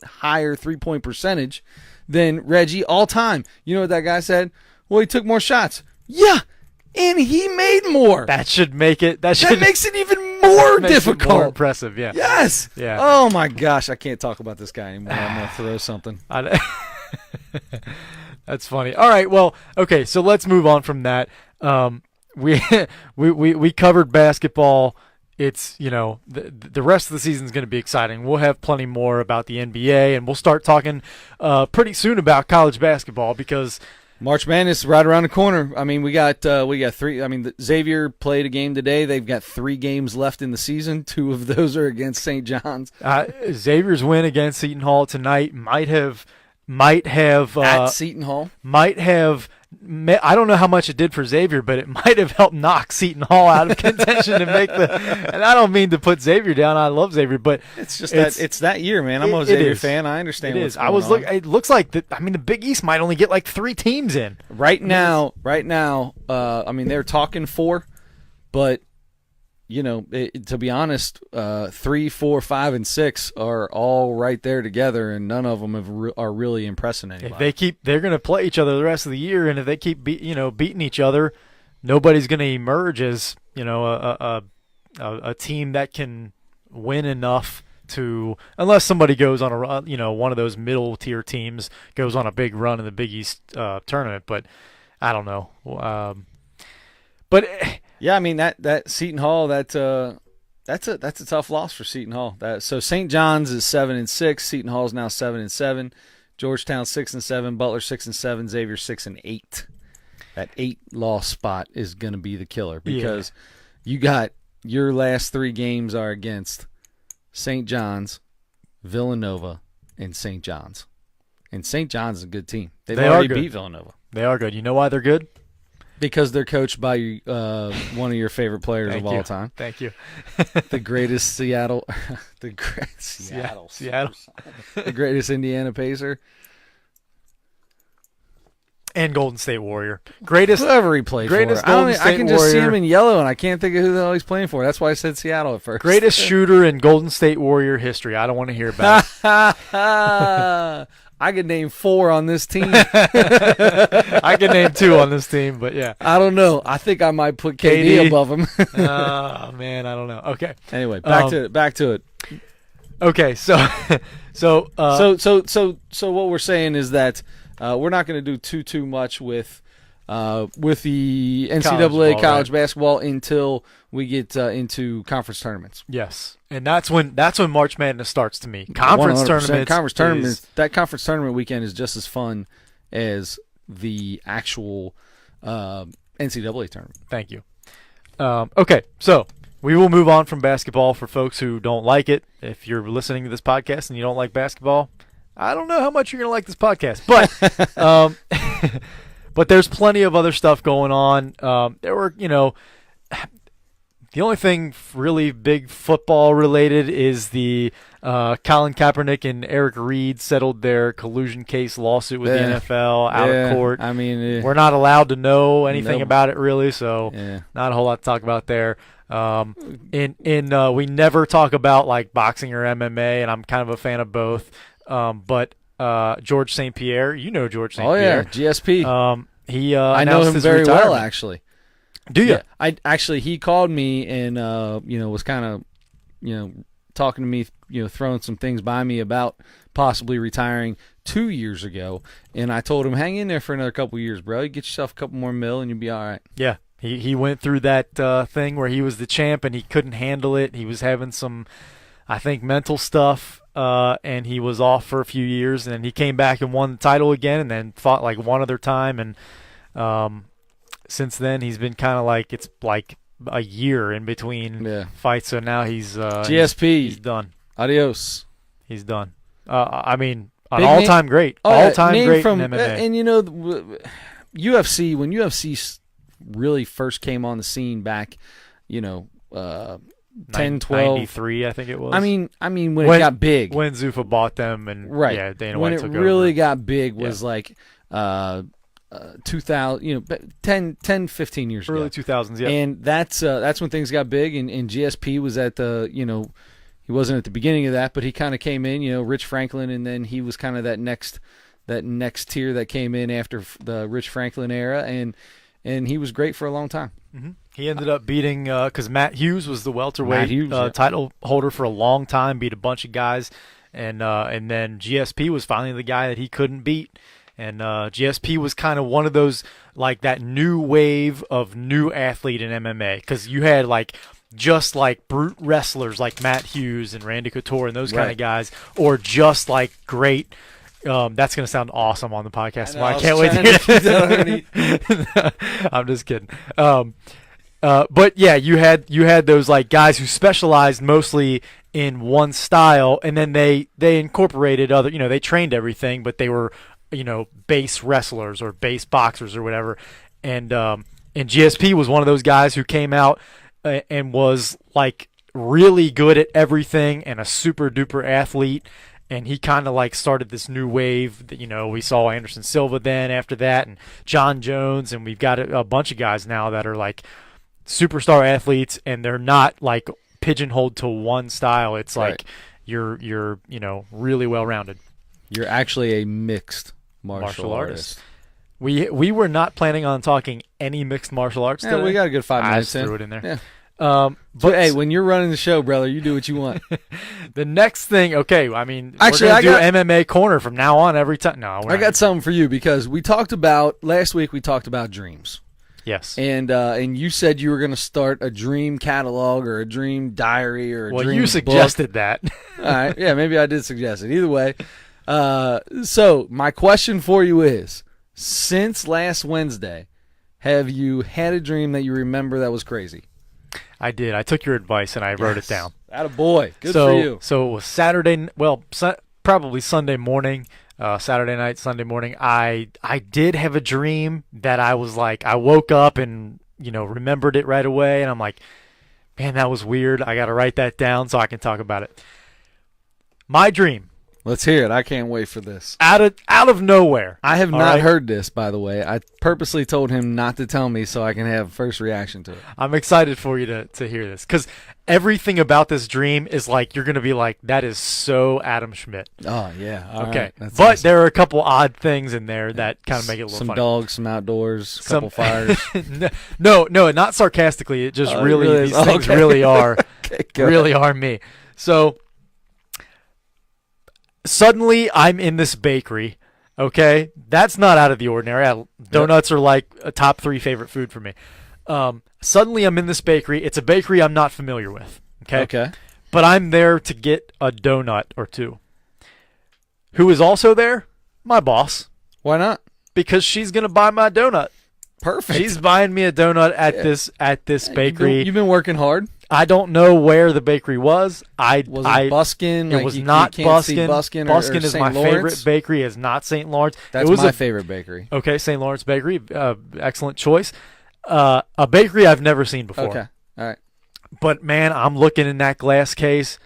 higher 3-point percentage than Reggie all time. You know what that guy said? Well, he took more shots. Yeah, and he made more. That should make it. That makes it even more difficult. More impressive, yeah. Yes. Yeah. Oh my gosh, I can't talk about this guy anymore. I'm gonna throw something. That's funny. All right, well, okay, so let's move on from that. We covered basketball. It's the rest of the season is going to be exciting. We'll have plenty more about the NBA, and we'll start talking pretty soon about college basketball because March Madness is right around the corner. I mean, we got 3. I mean, Xavier played a game today. They've got 3 games left in the season. 2 of those are against St. John's. Xavier's win against Seton Hall tonight might have at Seton Hall. Might have. I don't know how much it did for Xavier, but it might have helped knock Seton Hall out of contention to make the. And I don't mean to put Xavier down. I love Xavier, but it's just it's that year, man. I'm a Xavier fan. I understand. It is. It looks like the Big East might only get 3 teams in right now. I mean, they're talking 4, but to be honest, 3, 4, 5, and 6 are all right there together, and none of them are really impressing anybody. They're going to play each other the rest of the year, and if they keep beating each other, nobody's going to emerge as a team that can win enough to, unless somebody goes on a run, one of those middle tier teams goes on a big run in the Big East tournament. But I don't know. But yeah, I mean that Seton Hall that's a tough loss for Seton Hall. So St. John's is 7-6. Seton Hall is now 7-7. Georgetown 6-7. Butler 6-7. Xavier 6-8. That 8-loss spot is going to be the killer because you got your last 3 games are against St. John's, Villanova, and St. John's. And St. John's is a good team. They've already beat Villanova. They are good. You know why they're good? Because they're coached by one of your favorite players of all time. Thank you. The greatest Seattle. The greatest Indiana Pacer. And Golden State Warrior. Greatest. Whoever he played greatest for. Golden I State can just see Warrior. him in yellow, and I can't think of who the hell he's playing for. That's why I said Seattle at first. Greatest shooter in Golden State Warrior history. I don't want to hear about it. I could name 4 on this team. I can name 2 on this team, but yeah. I don't know. I think I might put KD above him. Oh, man, I don't know. Okay. Anyway, back to it. Okay, so what we're saying is that we're not going to do too much with the NCAA college basketball until we get into conference tournaments. yes, and that's when March Madness starts to me. Conference 100%. tournaments. That conference tournament weekend is just as fun as the actual NCAA tournament. Thank you. Okay, so we will move on from basketball for folks who don't like it. If you're listening to this podcast and you don't like basketball, I don't know how much you're going to like this podcast, but but there's plenty of other stuff going on. There were, the only thing really big football related is the Colin Kaepernick and Eric Reed settled their collusion case lawsuit with the NFL out of court. I mean, we're not allowed to know anything about it really, so not a whole lot to talk about there. We never talk about like boxing or MMA, and I'm kind of a fan of both. But George St. Pierre, George St. Pierre. Oh yeah, GSP. He I know him very well, actually. Do you? Yeah, he called me and was kind of talking to me, throwing some things by me about possibly retiring 2 years ago, and I told him, hang in there for another couple of years, bro. You get yourself a couple more mil, and you'll be all right. Yeah. He went through that thing where he was the champ and he couldn't handle it. He was having some, I think, mental stuff, and he was off for a few years. And then he came back and won the title again and then fought like one other time. And since then, he's been kind of like, it's like a year in between fights. So now he's GSP. He's done. Adios. He's done. I mean, an all-time great. All-time great in MMA. And, UFC, when UFC really first came on the scene back, 10, 12. 93, I think it was. I mean when it got big. When Zuffa bought them and Dana when White it took really over. got big was like 2000, 10, 15 years ago. Early 2000s, yeah. And that's when things got big, and GSP was at the, he wasn't at the beginning of that, but he kind of came in, Rich Franklin, and then he was kind of that next tier that came in after the Rich Franklin era, and he was great for a long time. Mm-hmm. He ended up beating because Matt Hughes was the welterweight title holder for a long time, beat a bunch of guys, and then GSP was finally the guy that he couldn't beat. And GSP was kind of one of those, like that new wave of new athlete in MMA, because you had like just like brute wrestlers like Matt Hughes and Randy Couture and those kind of guys, or just like great. That's going to sound awesome on the podcast. I can't wait to hear it. I'm just kidding. But yeah, you had those like guys who specialized mostly in one style, and then they incorporated other. They trained everything, but they were base wrestlers or base boxers or whatever. And GSP was one of those guys who came out and was like really good at everything and a super duper athlete. And he kind of like started this new wave that, we saw Anderson Silva then after that, and John Jones, and we've got a bunch of guys now that are like superstar athletes, and they're not like pigeonholed to one style. It's like you're really well rounded. You're actually a mixed martial artist. We were not planning on talking any mixed martial arts today. We got a good 5 minutes. I just threw it in there. Yeah. But hey, when you're running the show, brother, you do what you want. The next thing, I mean, actually, we're going to do MMA Corner from now on every time. No, I got something for you, because we talked about last week. We talked about dreams. Yes. And you said you were going to start a dream catalog or a dream diary or a dream you suggested that. All right. Yeah, maybe I did suggest it. Either way. So my question for you is, since last Wednesday, have you had a dream that you remember that was crazy? I did. I took your advice and I wrote it down. Attaboy. Good for you. So it was Saturday, probably Sunday morning, Saturday night, Sunday morning. I did have a dream that I was like, I woke up and, remembered it right away. And I'm like, man, that was weird. I got to write that down so I can talk about it. My dream Let's hear it. I can't wait for this. Out of nowhere. I have All not right? heard this, by the way. I purposely told him not to tell me so I can have first reaction to it. I'm excited for you to hear this because everything about this dream is like you're going to be like, that is so Adam Schmidt. Oh, yeah. All Okay. right. That's But awesome. there are a couple odd things in there that kind of make it a little some funny. dogs, some outdoors, a couple fires. No, not sarcastically. It just Oh, it really, really is? these things Okay. really are, Okay, go really ahead. are me. So suddenly I'm in this bakery. Okay, that's not out of the ordinary. Donuts are like a top 3 favorite food for me. Suddenly I'm in this bakery. It's a bakery I'm not familiar with. Okay. But I'm there to get a donut or two. Who is also there? My boss, Why not? because she's gonna buy my donut. Perfect. She's buying me a donut at this bakery. You've been working hard. I don't know where the bakery was. Was it Buskin? It was not you can't see Buskin. Buskin or Buskin is St. my Lawrence? favorite bakery. Is not St. Lawrence. That's it was my favorite bakery. Okay, St. Lawrence Bakery. Excellent choice. A bakery I've never seen before. Okay. All right. But man, I'm looking in that glass case.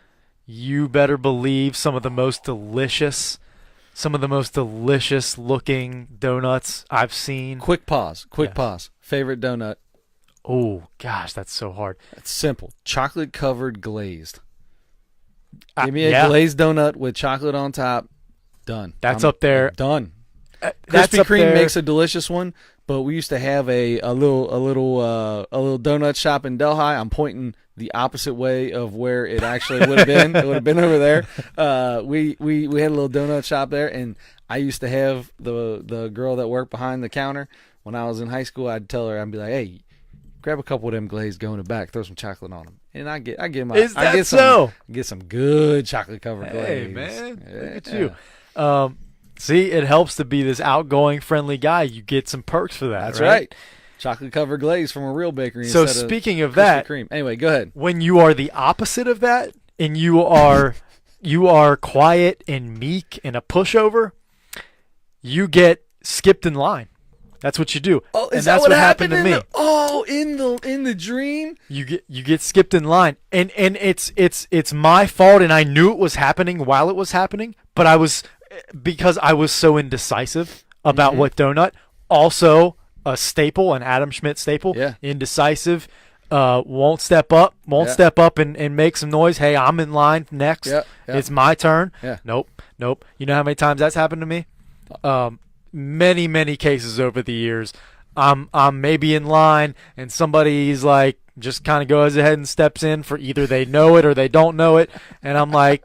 You better believe some of the most delicious looking donuts I've seen. Quick pause. Yeah. Pause. Favorite donut. Oh gosh, that's so hard. It's simple. Chocolate covered glazed. Uh, Give me a yeah. glazed donut with chocolate on top. Done. That's up there. Done. That's Krispy up Kreme there. makes a delicious one, but we used to have a little donut shop in Delhi. I'm pointing the opposite way of where it actually would have been. It would have been over there. We had a little donut shop there, and I used to have the girl that worked behind the counter when I was in high school. I'd tell her, I'd be like, hey, grab a couple of them glazed, go in the back, throw some chocolate on them, and I get my Is that I get so? get some good chocolate covered glaze. Hey man, look at Yeah. you. See, it helps to be this outgoing, friendly guy. You get some perks for that. That's right. Chocolate covered glaze from a real bakery. So instead speaking of Krispy that, Kreme. Anyway, go ahead. when you are the opposite of that, and you are quiet and meek and a pushover, you get skipped in line. That's what you do. Oh, and that's what happened to me. In the dream? You get skipped in line, and it's my fault, and I knew it was happening while it was happening, but because I was so indecisive about Mm-hmm. what donut. Also, a staple, an Adam Schmidt staple. Yeah. Indecisive. Won't step up and make some noise. Hey, I'm in line next. Yeah, yeah. It's my turn. Yeah. Nope. You know how many times that's happened to me? Many cases over the years. I'm maybe in line and somebody's like just kind of goes ahead and steps in for either they know it or they don't know it, and I'm like,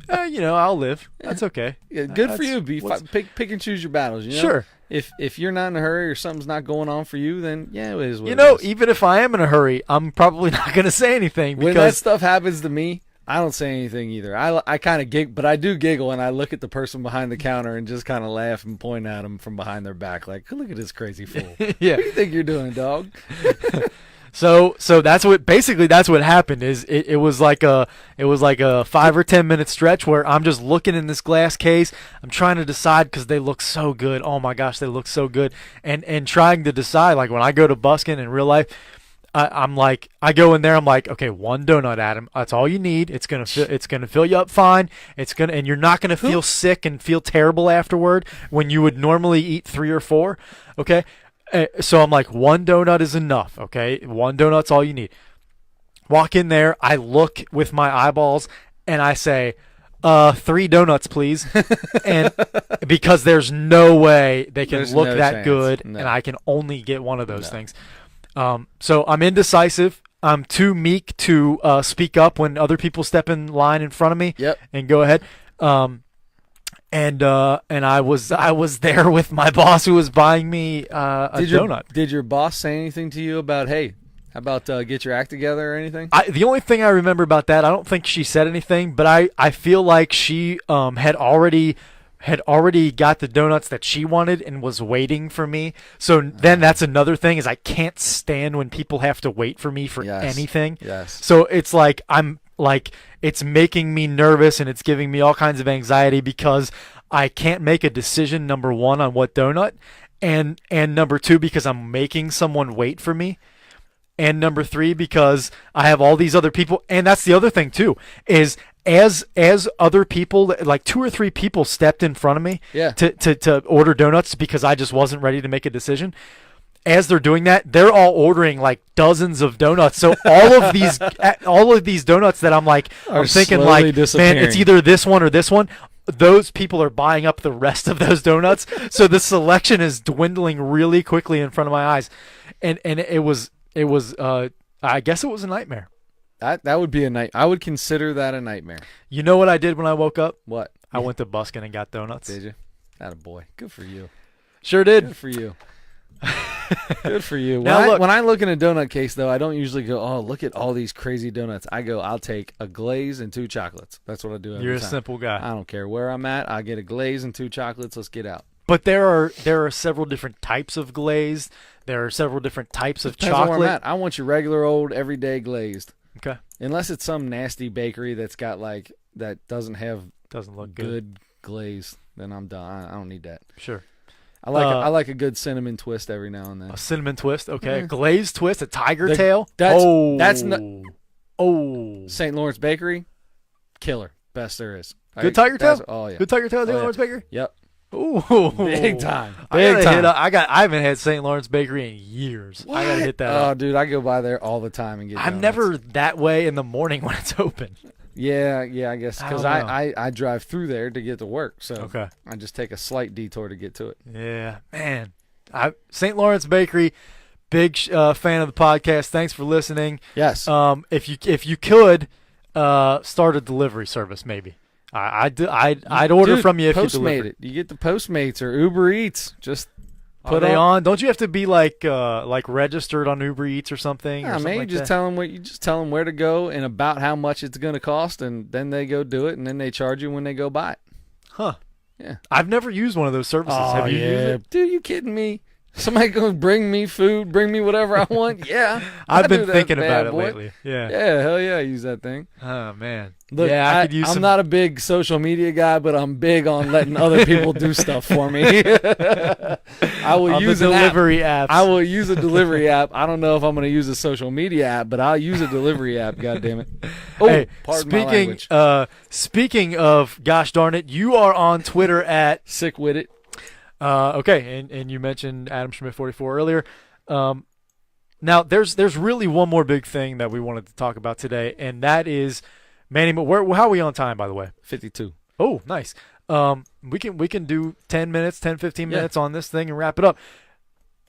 I'll live. That's okay. Yeah, good for That's- you. what's- Pick and choose your battles. You know? Sure. If you're not in a hurry or something's not going on for you, then yeah, it is what You it know, is. even if I am in a hurry, I'm probably not going to say anything When that because stuff happens to me, I don't say anything either. I kind of giggle, but I do giggle and I look at the person behind the counter and just kind of laugh and point at them from behind their back, like, look at this crazy fool. yeah. What do you think you're doing, dog? So that's what happened. Is it was like a 5 or 10 minute stretch where I'm just looking in this glass case. I'm trying to decide because they look so good. Oh my gosh, they look so good. And trying to decide, like when I go to Buskin in real life, I'm like, I go in there. I'm like, okay, one donut, Adam. That's all you need. It's gonna fill you up fine. And you're not gonna feel sick and feel terrible afterward when you would normally eat 3 or 4. Okay. So I'm like, one donut is enough, okay? One donut's all you need. Walk in there, I look with my eyeballs, and I say, 3 donuts, please. And because there's no way they can There's look no that chance. good, No. and I can only get one of those No. things. So I'm indecisive. I'm too meek to speak up when other people step in line in front of me. Yep. And go ahead. And I was there with my boss who was buying me a donut. Did your boss say anything to you about, hey, how about get your act together or anything? The only thing I remember about that, I don't think she said anything, but I feel like she had already got the donuts that she wanted and was waiting for me. So then that's another thing is I can't stand when people have to wait for me for Yes. anything. Yes. So it's like it's making me nervous and it's giving me all kinds of anxiety because I can't make a decision, number 1, on what donut, and number 2, because I'm making someone wait for me. And number 3, because I have all these other people. And that's the other thing, too, is as other people, like 2 or 3 people stepped in front of me Yeah. to order donuts because I just wasn't ready to make a decision. As they're doing that, they're all ordering like dozens of donuts. So all of these donuts that I'm thinking slowly man, disappearing. it's either this one or this one. Those people are buying up the rest of those donuts. So the selection is dwindling really quickly in front of my eyes, and it was I guess it was a nightmare. That would be a night. I would consider that a nightmare. You know what I did when I woke up? What? I went to Buskin and got donuts. Did you? Attaboy. Good for you. Sure did. Good for you. Good for you. Now When I look in a donut case, though, I don't usually go, oh, look at all these crazy donuts. I go, I'll take a glaze and 2 chocolates. That's what I do every You're a time. simple guy. I don't care where I'm at. I get a glaze and 2 chocolates. Let's get out. But there are several different types of glazed. There are several different types of Depends on where I'm chocolate. at. I want your regular old everyday glazed. Okay. Unless it's some nasty bakery that's got that doesn't have Doesn't look good glaze, then I'm done. I don't need that. Sure. I like a good cinnamon twist every now and then. A cinnamon twist. Okay. Yeah. A glazed twist. A tiger The- tail. that's Oh. St. Lawrence Bakery, killer, best there is. Good tiger tail? Oh yeah. Good tiger tail at St. Oh, yeah. Lawrence Bakery? Yep. Ooh. Big time. I Big gotta time. hit up- I haven't had St. Lawrence Bakery in years. I gotta hit that Oh, up. dude, I go by there all the time and get. I'm donuts. never that way in the morning when it's open. Yeah, I guess I because don't know. I drive through there to get to work, so Okay. I just take a slight detour to get to it. Yeah, man. St. Lawrence Bakery, big fan of the podcast. Thanks for listening. Yes. If you could start a delivery service, maybe. I'd order Dude, from you if you Postmate deliver. it. You get the Postmates or Uber Eats. Just Put put they up. on? Don't you have to be like registered on Uber Eats or something? Yeah, or something man, like you just that? tell them where to go and about how much it's going to cost, and then they go do it, and then they charge you when they go buy it. Huh? Yeah. I've never used one of those services. Have you used it? Dude, you kidding me? Somebody going to bring me food, bring me whatever I want? Yeah. I've I been do that, thinking bad about it boy. lately. Yeah. Yeah, hell yeah, I use that thing. Oh man. Look, yeah, I could use I'm some. not a big social media guy, but I'm big on letting other people do stuff for me. I will on use the an app. delivery apps. I will use a delivery app. I don't know if I'm going to use a social media app, but I'll use a delivery app. God damn it! Oh, Hey, pardon my language. speaking of, gosh darn it, you are on Twitter at Sick with it. okay, and you mentioned Adam Schmidt 44 earlier. Now there's really one more big thing that we wanted to talk about today, and that is Manny. How are we on time, by the way? 52. Oh, nice. We can do 10 minutes, 10, 15 minutes on this thing and wrap it up.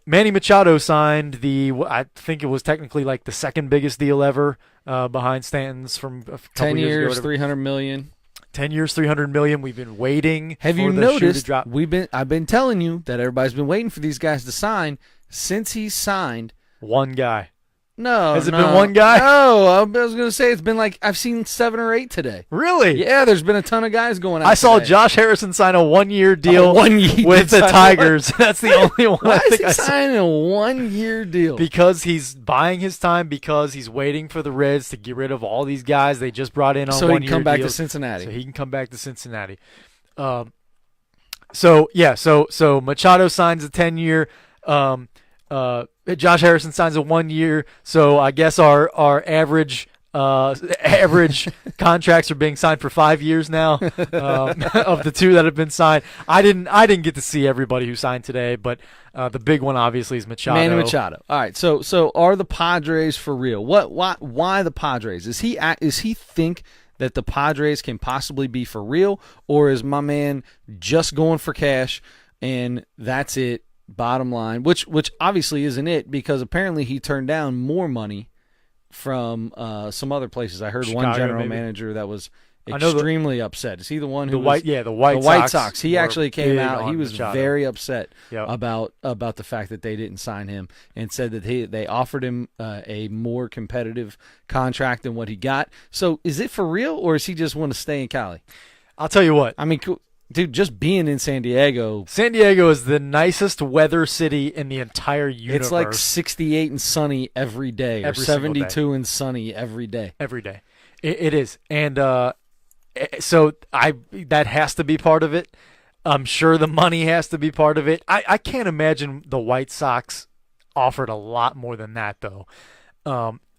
Manny Machado signed I think it was technically like the second biggest deal ever behind Stanton's from a couple 10 years ago, years, $300 million. 10 years, $300 million. We've been waiting. Have for you the shoe to noticed? drop. I've been telling you that everybody's been waiting for these guys to sign since he signed. One guy. No, Has it no. been one guy? No, I was going to say it's been like I've seen 7 or 8 today. Really? Yeah, there's been a ton of guys going out. I saw today. Josh Harrison sign a 1-year deal 1 year with the Tigers. That's the only one Why I is think he I saw. signing a 1-year deal? Because he's buying his time, because he's waiting for the Reds to get rid of all these guys they just brought in on so he 1-year can come back to deals. Cincinnati. So he can come back to Cincinnati. So Machado signs a 10-year. Josh Harrison signs a 1-year. So I guess our average contracts are being signed for 5 years now. Of the 2 that have been signed, I didn't get to see everybody who signed today, but the big one obviously is Machado. Manny Machado. All right. So are the Padres for real? Why the Padres? Is he think that the Padres can possibly be for real, or is my man just going for cash and that's it? Bottom line, which obviously isn't it, because apparently he turned down more money from some other places. I heard Chicago, one general maybe. manager that was I know extremely upset. Is he the one who The was, White Sox? He were actually came big out. He on was Machado. very upset Yep. about the fact that they didn't sign him, and said that they offered him a more competitive contract than what he got. So is it for real, or does he just want to stay in Cali? I'll tell you what. I mean, dude, just being in San Diego. San Diego is the nicest weather city in the entire universe. It's like 68 and sunny every day, Every or single day. 72 and sunny every day. Every day. It is. And so that has to be part of it. I'm sure the money has to be part of it. I can't imagine the White Sox offered a lot more than that, though.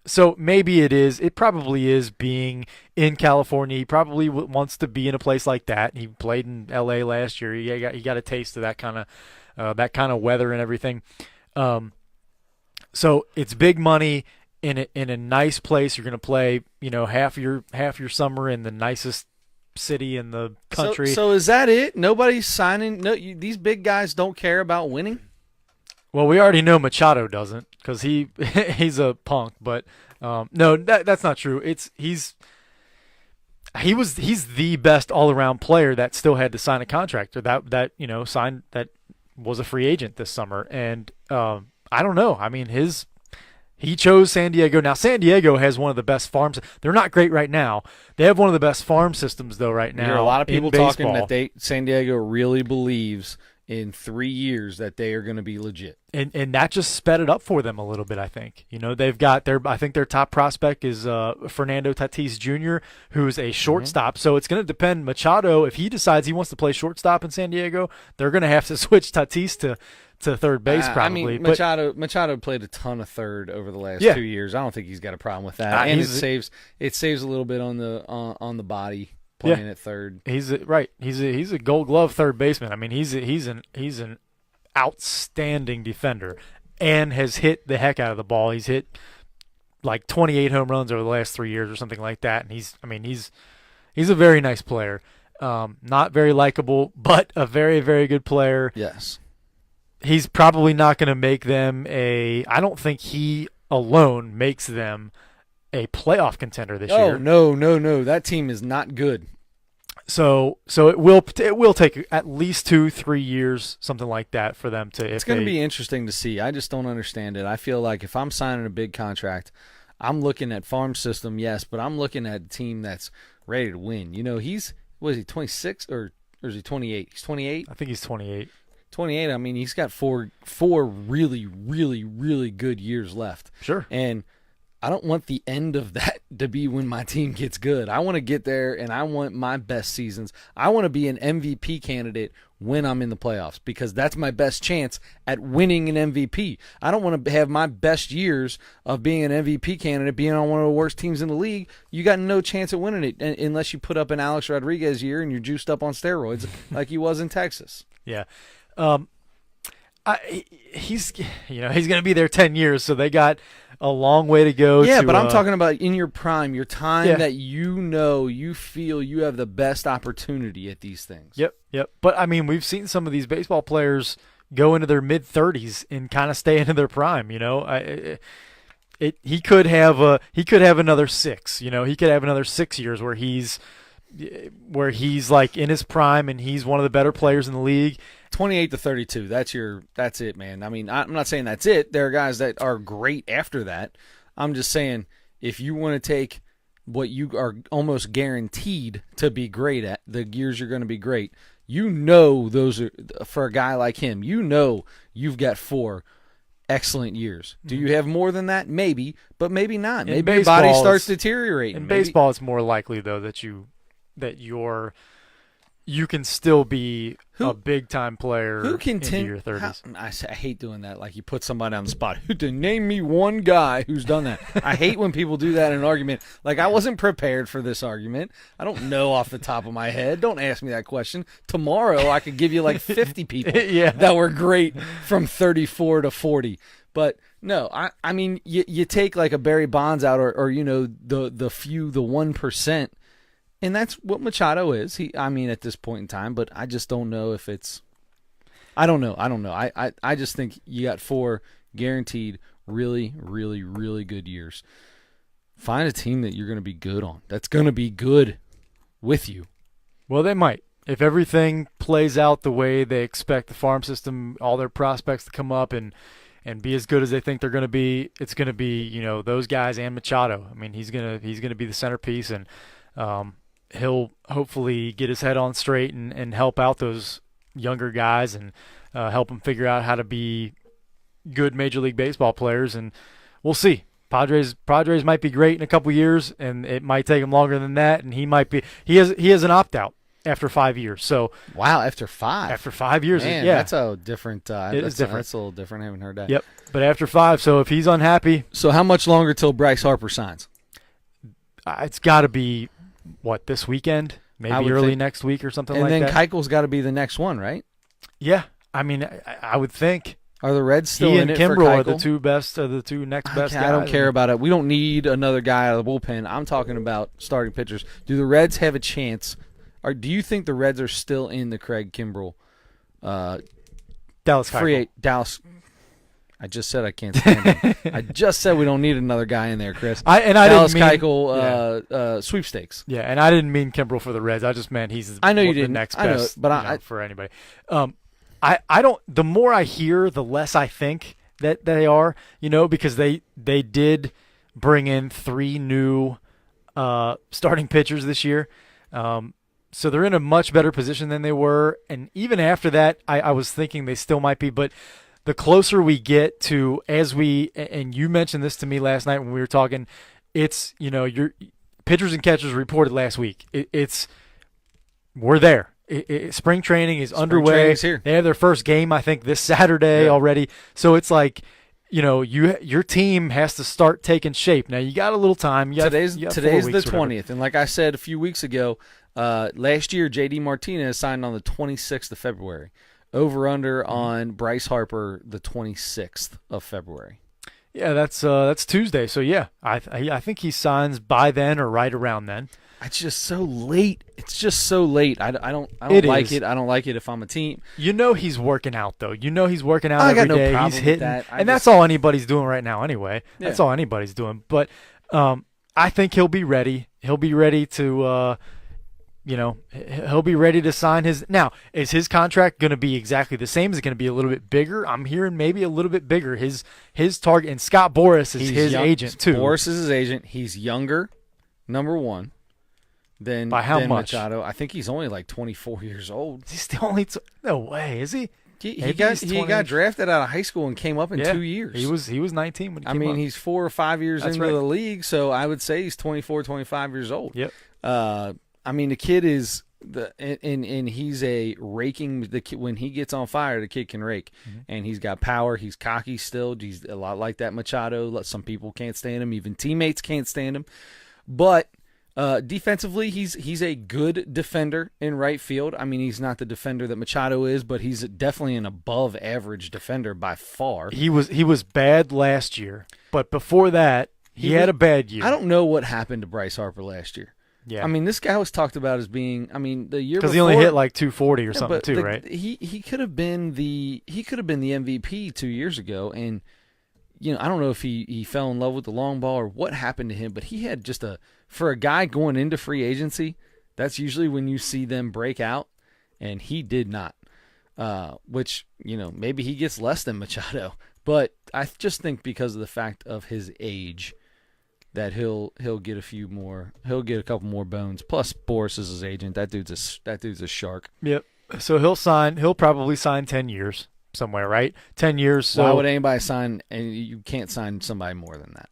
So maybe it is. It probably is being in California. He probably wants to be in a place like that. He played in L.A. last year. He got a taste of that kind of weather and everything. So it's big money in a nice place. You're going to play, half your summer in the nicest city in the country. So is that it? Nobody's signing. No, these big guys don't care about winning. Well, we already know Machado doesn't because he's a punk. But no, that's not true. He's the best all around player that still had to sign a contract or that was a free agent this summer. And I don't know. I mean, he chose San Diego. Now, San Diego has one of the best farms. They're not great right now. They have one of the best farm systems, though, right now. There are a lot of people talking baseball. that San Diego really believes in 3 years that they are going to be legit. And that just sped it up for them a little bit, I think. They've got I think their top prospect is Fernando Tatis Jr., who's a shortstop. So it's going to depend. Machado, if he decides he wants to play shortstop in San Diego, they're going to have to switch Tatis to third base probably. I mean, Machado played a ton of third over the last 2 years. I don't think he's got a problem with that. And it saves a little bit on the body playing at third. He's a Gold Glove third baseman. I mean, he's an outstanding defender and has hit the heck out of the ball. He's hit like 28 home runs over the last 3 years or something like that. And he's a very nice player. Not very likable, but a very, very good player. Yes. He's probably not going to make them I don't think he alone makes them a playoff contender this year. Oh, no. That team is not good. So it will take at least 2-3 years, something like that, for them to. It's going to be interesting to see. I just don't understand it. I feel like if I'm signing a big contract, I'm looking at farm system, yes, but I'm looking at a team that's ready to win. He's 26 or is he 28? He's 28. I think he's 28. 28. I mean, he's got four really, really, really good years left. Sure. And I don't want the end of that to be when my team gets good. I want to get there, and I want my best seasons. I want to be an MVP candidate when I'm in the playoffs because that's my best chance at winning an MVP. I don't want to have my best years of being an MVP candidate being on one of the worst teams in the league. You got no chance at winning it unless you put up an Alex Rodriguez year and you're juiced up on steroids like he was in Texas. Yeah. He's going to be there 10 years, so they got a long way to go. Yeah, but I'm talking about in your prime, your time that you feel you have the best opportunity at these things. Yep. But I mean, we've seen some of these baseball players go into their mid-30s and kind of stay into their prime. He could have another 6. He could have another 6 years where he's like in his prime and he's one of the better players in the league. 28 to 32. That's it, man. I mean, I'm not saying that's it. There are guys that are great after that. I'm just saying if you want to take what you are almost guaranteed to be great at, the years you're going to be great, those are for a guy like him. You've got 4 excellent years. Do you have more than that? Maybe, but maybe not. Maybe your body starts deteriorating. In baseball, it's more likely though that you can still be a big-time player into your 30s. I hate doing that. Like you put somebody on the spot. Name me one guy who's done that. I hate when people do that in an argument. Like I wasn't prepared for this argument. I don't know off the top of my head. Don't ask me that question. Tomorrow I could give you like 50 people that were great from 34 to 40. But no, I mean you take like a Barry Bonds out or the 1%. And that's what Machado is. At this point in time, but I just don't know if it's. I don't know. I just think you got 4 guaranteed, really, really, really good years. Find a team that you're going to be good on. That's going to be good with you. Well, they might. If everything plays out the way they expect the farm system, all their prospects to come up and be as good as they think they're going to be, it's going to be those guys and Machado. I mean, he's gonna be the centerpiece and. He'll hopefully get his head on straight and help out those younger guys and help them figure out how to be good Major League Baseball players. And we'll see. Padres might be great in a couple years, and it might take him longer than that. And he has an opt out. after 5 years. So wow, after 5. after 5 years, Man, yeah, that's a different. is different. That's a little different. I haven't heard that. Yep. But after 5, so if he's unhappy, So how much longer till Bryce Harper signs? it's got to be this weekend, maybe would early think- next week or something And like then that. Keuchel's got to be the next one, right? Yeah, I mean, I would think Are the Reds still he in and it for Kimbrel are Keuchel? the two next best Okay, guys. I don't care about it. We don't need another guy out of the bullpen. I'm talking about starting pitchers. Do the Reds have a chance? Or do you think the Reds are still in the Craig Kimbrel Dallas Keuchel. Dallas? I just said I can't stand him. I just said we don't need another guy in there, Chris. I Dallas didn't mean Keuchel sweepstakes. Yeah, and I didn't mean Kimbrel for the Reds. I just meant he's I know you the didn't. next I know, best but for anybody. I don't. The more I hear, the less I think that they are. Because they did bring in 3 new starting pitchers this year. So they're in a much better position than they were. And even after that, I was thinking they still might be. But the closer we get to, and you mentioned this to me last night when we were talking, it's, your pitchers and catchers reported last week. We're there. Spring training is underway. training's here. They have their first game, I think, this Saturday already. So it's like, your team has to start taking shape. Now you got a little time. Today's you got 4 the weeks or whatever. 20th, and like I said a few weeks ago, last year JD Martinez signed on the 26th of February. Over under on Bryce Harper the 26th of February. Yeah, that's Tuesday. So yeah, I think he signs by then or right around then. It's just so late. It's just so late. I don't It like is. it. I don't like it if I'm a team. He's working out though. He's working out I every got no day. problem He's with hitting, that. and that's all anybody's doing right now anyway. Yeah. That's all anybody's doing. But I think he'll be ready. He'll be ready to. He'll be ready to sign his. Now, is his contract going to be exactly the same? Is it going to be a little bit bigger? I'm hearing maybe a little bit bigger. His target, and Scott Boras is He's his young- agent too. Boras is his agent. He's younger, number one, than By how than much? Machado. I think he's only like 24 years old. He's still only. No way, is he? He Maybe got he's he 20. got drafted out of high school and came up in 2 years. He was 19 when he I came mean, up. he's 4 or 5 years That's into right. the league, so I would say he's 24, 25 years old. Yep. I mean, the kid is and he's a raking. The kid, when he gets on fire, the kid can rake, and he's got power. He's cocky still. He's a lot like that Machado. Some people can't stand him. Even teammates can't stand him. But defensively, he's a good defender in right field. I mean, he's not the defender that Machado is, but he's definitely an above average defender by far. He was bad last year, but before that, he had a bad year. I don't know what happened to Bryce Harper last year. Yeah. I mean, this guy was talked about as being. I mean, the year because before he only hit like 240 or Yeah, something but too, right? He could have been the MVP 2 years ago, and I don't know if he fell in love with the long ball or what happened to him, but he had just for a guy going into free agency, that's usually when you see them break out, and he did not. Which maybe he gets less than Machado, but I just think because of the fact of his age, that he'll get a couple more bones. Plus, Boris is his agent. That dude's a shark. Yep. So he'll probably sign 10 years somewhere, right? 10 years. So Why would anybody sign? And you can't sign somebody more than that.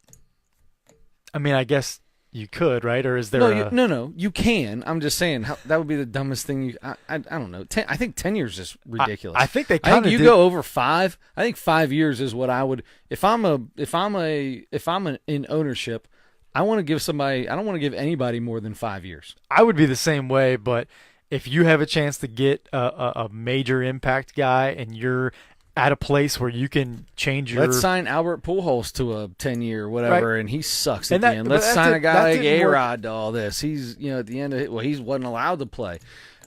I mean, I guess you could, right? Or is there? No, you can. I'm just saying that would be the dumbest thing. I don't know. I think 10 years is ridiculous. I think they I kind think of you go over 5. I think 5 years is what I would. If I'm in ownership, I want to give somebody. I don't want to give anybody more than 5 years. I would be the same way, but if you have a chance to get a major impact guy and you're at a place where you can change your. Let's sign Albert Pujols to a 10-year whatever, Right. and he sucks And at that- the end. but Let's that sign did- a guy that like didn't work. A-Rod to all this. He's at the end of it. Well, he wasn't allowed to play.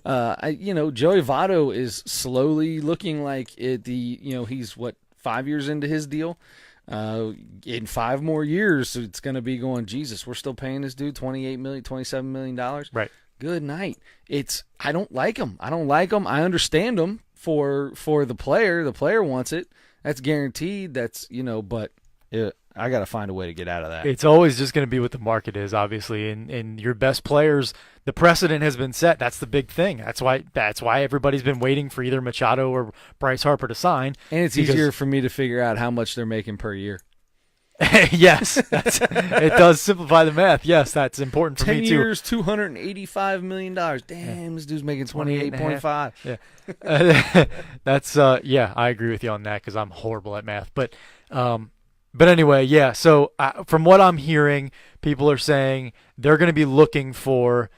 Joey Votto is slowly looking like he's 5 years into his deal. In 5 more years, it's going to be going, Jesus, we're still paying this dude $28 million, $27 million. Right. Good night. I don't like him. I understand him for the player. The player wants it. That's guaranteed. But I got to find a way to get out of that. It's always just going to be what the market is, obviously, and your best players. The precedent has been set. That's the big thing. That's why everybody's been waiting for either Machado or Bryce Harper to sign. And it's easier for me to figure out how much they're making per year. Yes, it does simplify the math. Yes, that's important for 10 me too. years, $285 million. Damn, this dude's making 28.5. Yeah, that's yeah, I agree with you on that because I'm horrible at math. But anyway, yeah. So from what I'm hearing, people are saying they're going to be looking for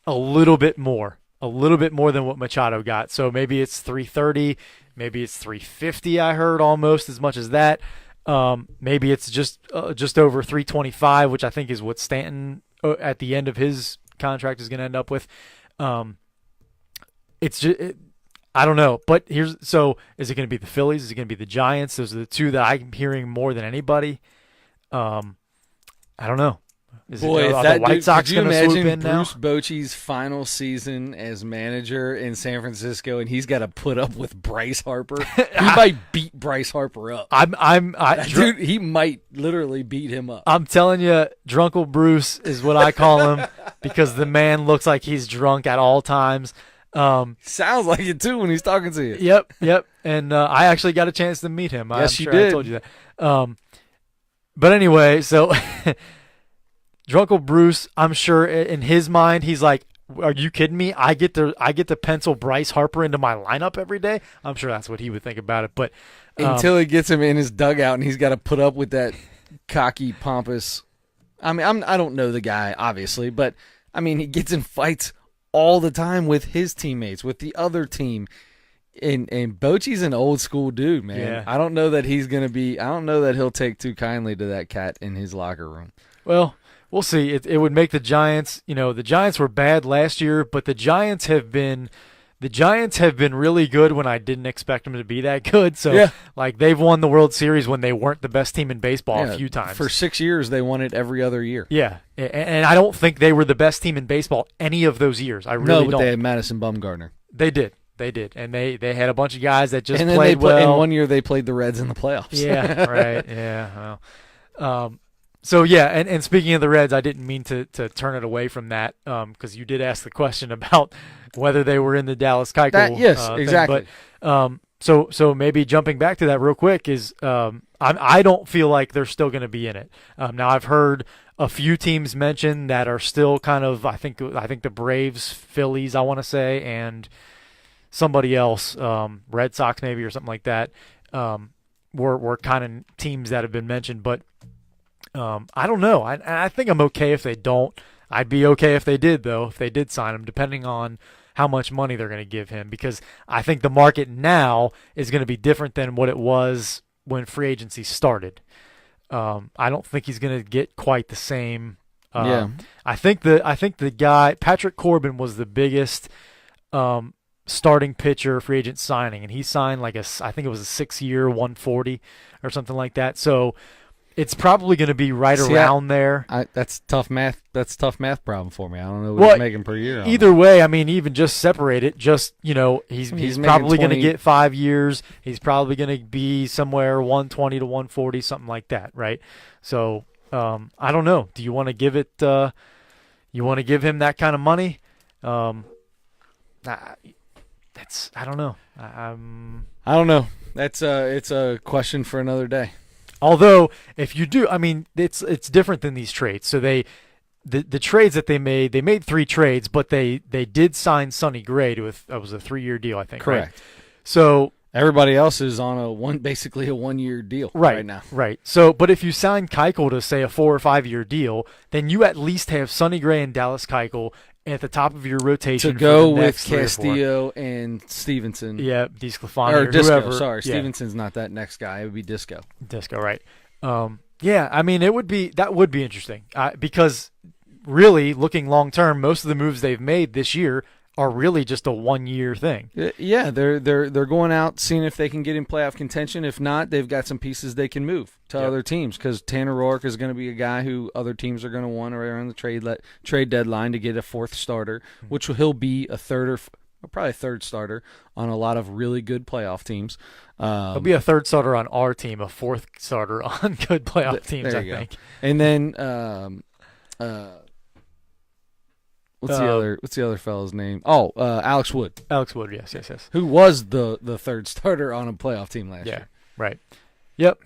a little bit more than what Machado got. So maybe it's 330, maybe it's 350. I heard almost as much as that. Maybe it's just over 325, which I think is what Stanton at the end of his contract is going to end up with. It's just I don't know, but is it going to be the Phillies? Is it going to be the Giants? Those are the two that I'm hearing more than anybody. I don't know. Are the White Sox going to swoop in now? Bruce Bochy's final season as manager in San Francisco, and he's got to put up with Bryce Harper. He might beat Bryce Harper up. Dude, he might literally beat him up. I'm telling you, Drunkle Bruce is what I call him because the man looks like he's drunk at all times. Sounds like it too when he's talking to you. Yep. And I actually got a chance to meet him. Yes, I'm you sure did. I told you that. But anyway, so Drunkle Bruce, I'm sure in his mind, he's like, "Are you kidding me? I get to pencil Bryce Harper into my lineup every day." I'm sure that's what he would think about it. But until he gets him in his dugout and he's got to put up with that cocky, pompous. I mean, I don't know the guy obviously, but I mean, he gets in fights all the time with his teammates, with the other team. And Bochy's an old school dude, man. Yeah. I don't know that he's going to be – I don't know that he'll take too kindly to that cat in his locker room. Well, we'll see. It would make the Giants – the Giants were bad last year, but the Giants have been really good when I didn't expect them to be that good. So, they've won the World Series when they weren't the best team in baseball a few times. For 6 years, they won it every other year. Yeah, and I don't think they were the best team in baseball any of those years. I really don't. No, but they had Madison Bumgarner. They did, and they had a bunch of guys that just and then played well. And 1 year they played the Reds in the playoffs. Yeah, right. Yeah. Well, so yeah, and speaking of the Reds, I didn't mean to turn it away from that because you did ask the question about whether they were in the Dallas Keuchel. Yes, exactly. But so maybe jumping back to that real quick is I don't feel like they're still going to be in it. Now I've heard a few teams mentioned that are still kind of I think the Braves, Phillies, I want to say, and somebody else, Red Sox maybe or something like that, were kind of teams that have been mentioned, but I don't know. I think I'm okay if they don't. I'd be okay if they did, though, if they did sign him, depending on how much money they're going to give him, because I think the market now is going to be different than what it was when free agency started. I don't think he's going to get quite the same. I think the guy Patrick Corbin was the biggest starting pitcher free agent signing, and he signed I think it was a 6-year, 140 or something like that. So it's probably going to be around there. That's tough math. That's a tough math problem for me. I don't know what he's making per year. Either way, I mean, even just separate it. Just he's probably going to get 5 years. He's probably going to be somewhere 120 to 140, something like that, right? So I don't know. Do you want to give it? You want to give him that kind of money? I don't know. I don't know. It's a question for another day. Although, if you do, I mean, it's different than these trades. So the trades that they made 3 trades, but they did sign Sonny Gray to that was a 3-year deal, I think. Correct. Right? So everybody else is on basically a 1-year deal right now. Right. So, but if you sign Keuchel to say a 4 or 5 year deal, then you at least have Sonny Gray and Dallas Keuchel at the top of your rotation to go for the with next Castillo and Stevenson. Yeah, DeSclafani or Disco. Whoever. Sorry, yeah. Stevenson's not that next guy. It would be Disco. Disco, right? Yeah, I mean, that would be interesting because really looking long term, most of the moves they've made this year are really just a 1-year thing. Yeah, they're going out seeing if they can get in playoff contention. If not, they've got some pieces they can move to other teams because Tanner Roark is going to be a guy who other teams are going to want around the trade deadline to get a 4th starter, which he'll be a probably a 3rd starter on a lot of really good playoff teams. He'll be a 3rd starter on our team, a 4th starter on good playoff teams, I think. And then what's the other fellow's name? Oh, Alex Wood. Alex Wood, yes. Who was the 3rd starter on a playoff team last year. Right. Yep.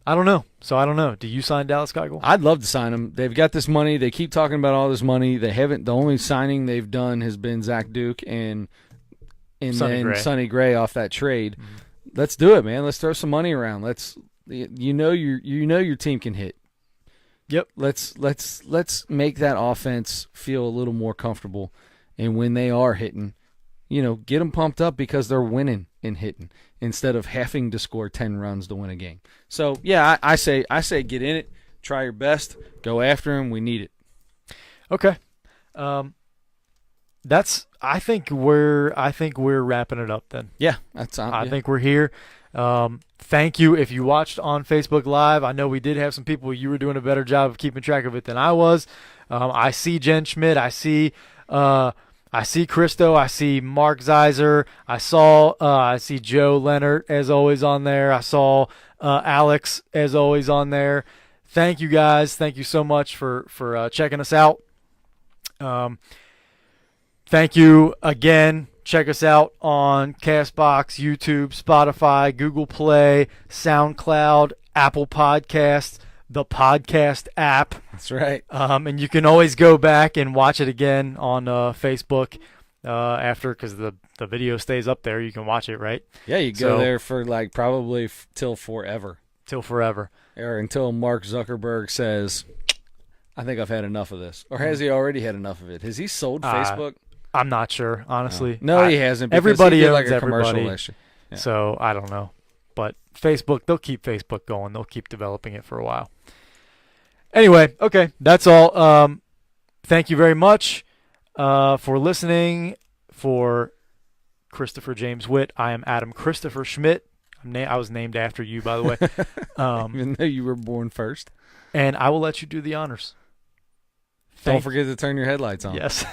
I I don't know. So I don't know. Do you sign Dallas Keuchel? I'd love to sign him. They've got this money. They keep talking about all this money. They haven't. The only signing they've done has been Zach Duke and Sonny Gray off that trade. Mm-hmm. Let's do it, man. Let's throw some money around. Your team can hit. Yep. Let's make that offense feel a little more comfortable, and when they are hitting, get them pumped up because they're winning and hitting instead of having to score 10 runs to win a game. So yeah, I say get in it, try your best, go after him. We need it. Okay. I think we're wrapping it up then. Yeah, I think we're here. Thank you if you watched on Facebook Live. I know we did have some people. You were doing a better job of keeping track of it than I was. I see Jen Schmidt. I see Christo. I see Mark Zeiser. I see Joe Leonard as always on there. I saw Alex as always on there. Thank you guys. Thank you so much for checking us out. Thank you again. Check us out on CastBox, YouTube, Spotify, Google Play, SoundCloud, Apple Podcasts, the podcast app. That's right. And you can always go back and watch it again on Facebook after, because the video stays up there. You can watch it, right? Yeah, you go there for probably till forever. Till forever. Or until Mark Zuckerberg says, I think I've had enough of this. Or has he already had enough of it? Has he sold Facebook? I'm not sure, honestly. No, he hasn't. Everybody owns a everybody. Yeah. So I don't know. But Facebook, they'll keep Facebook going. They'll keep developing it for a while. Anyway, okay, that's all. Thank you very much for listening. For Christopher James Witt, I am Adam Christopher Schmidt. I was named after you, by the way. Even though you were born first. And I will let you do the honors. Don't forget to turn your headlights on. Yes.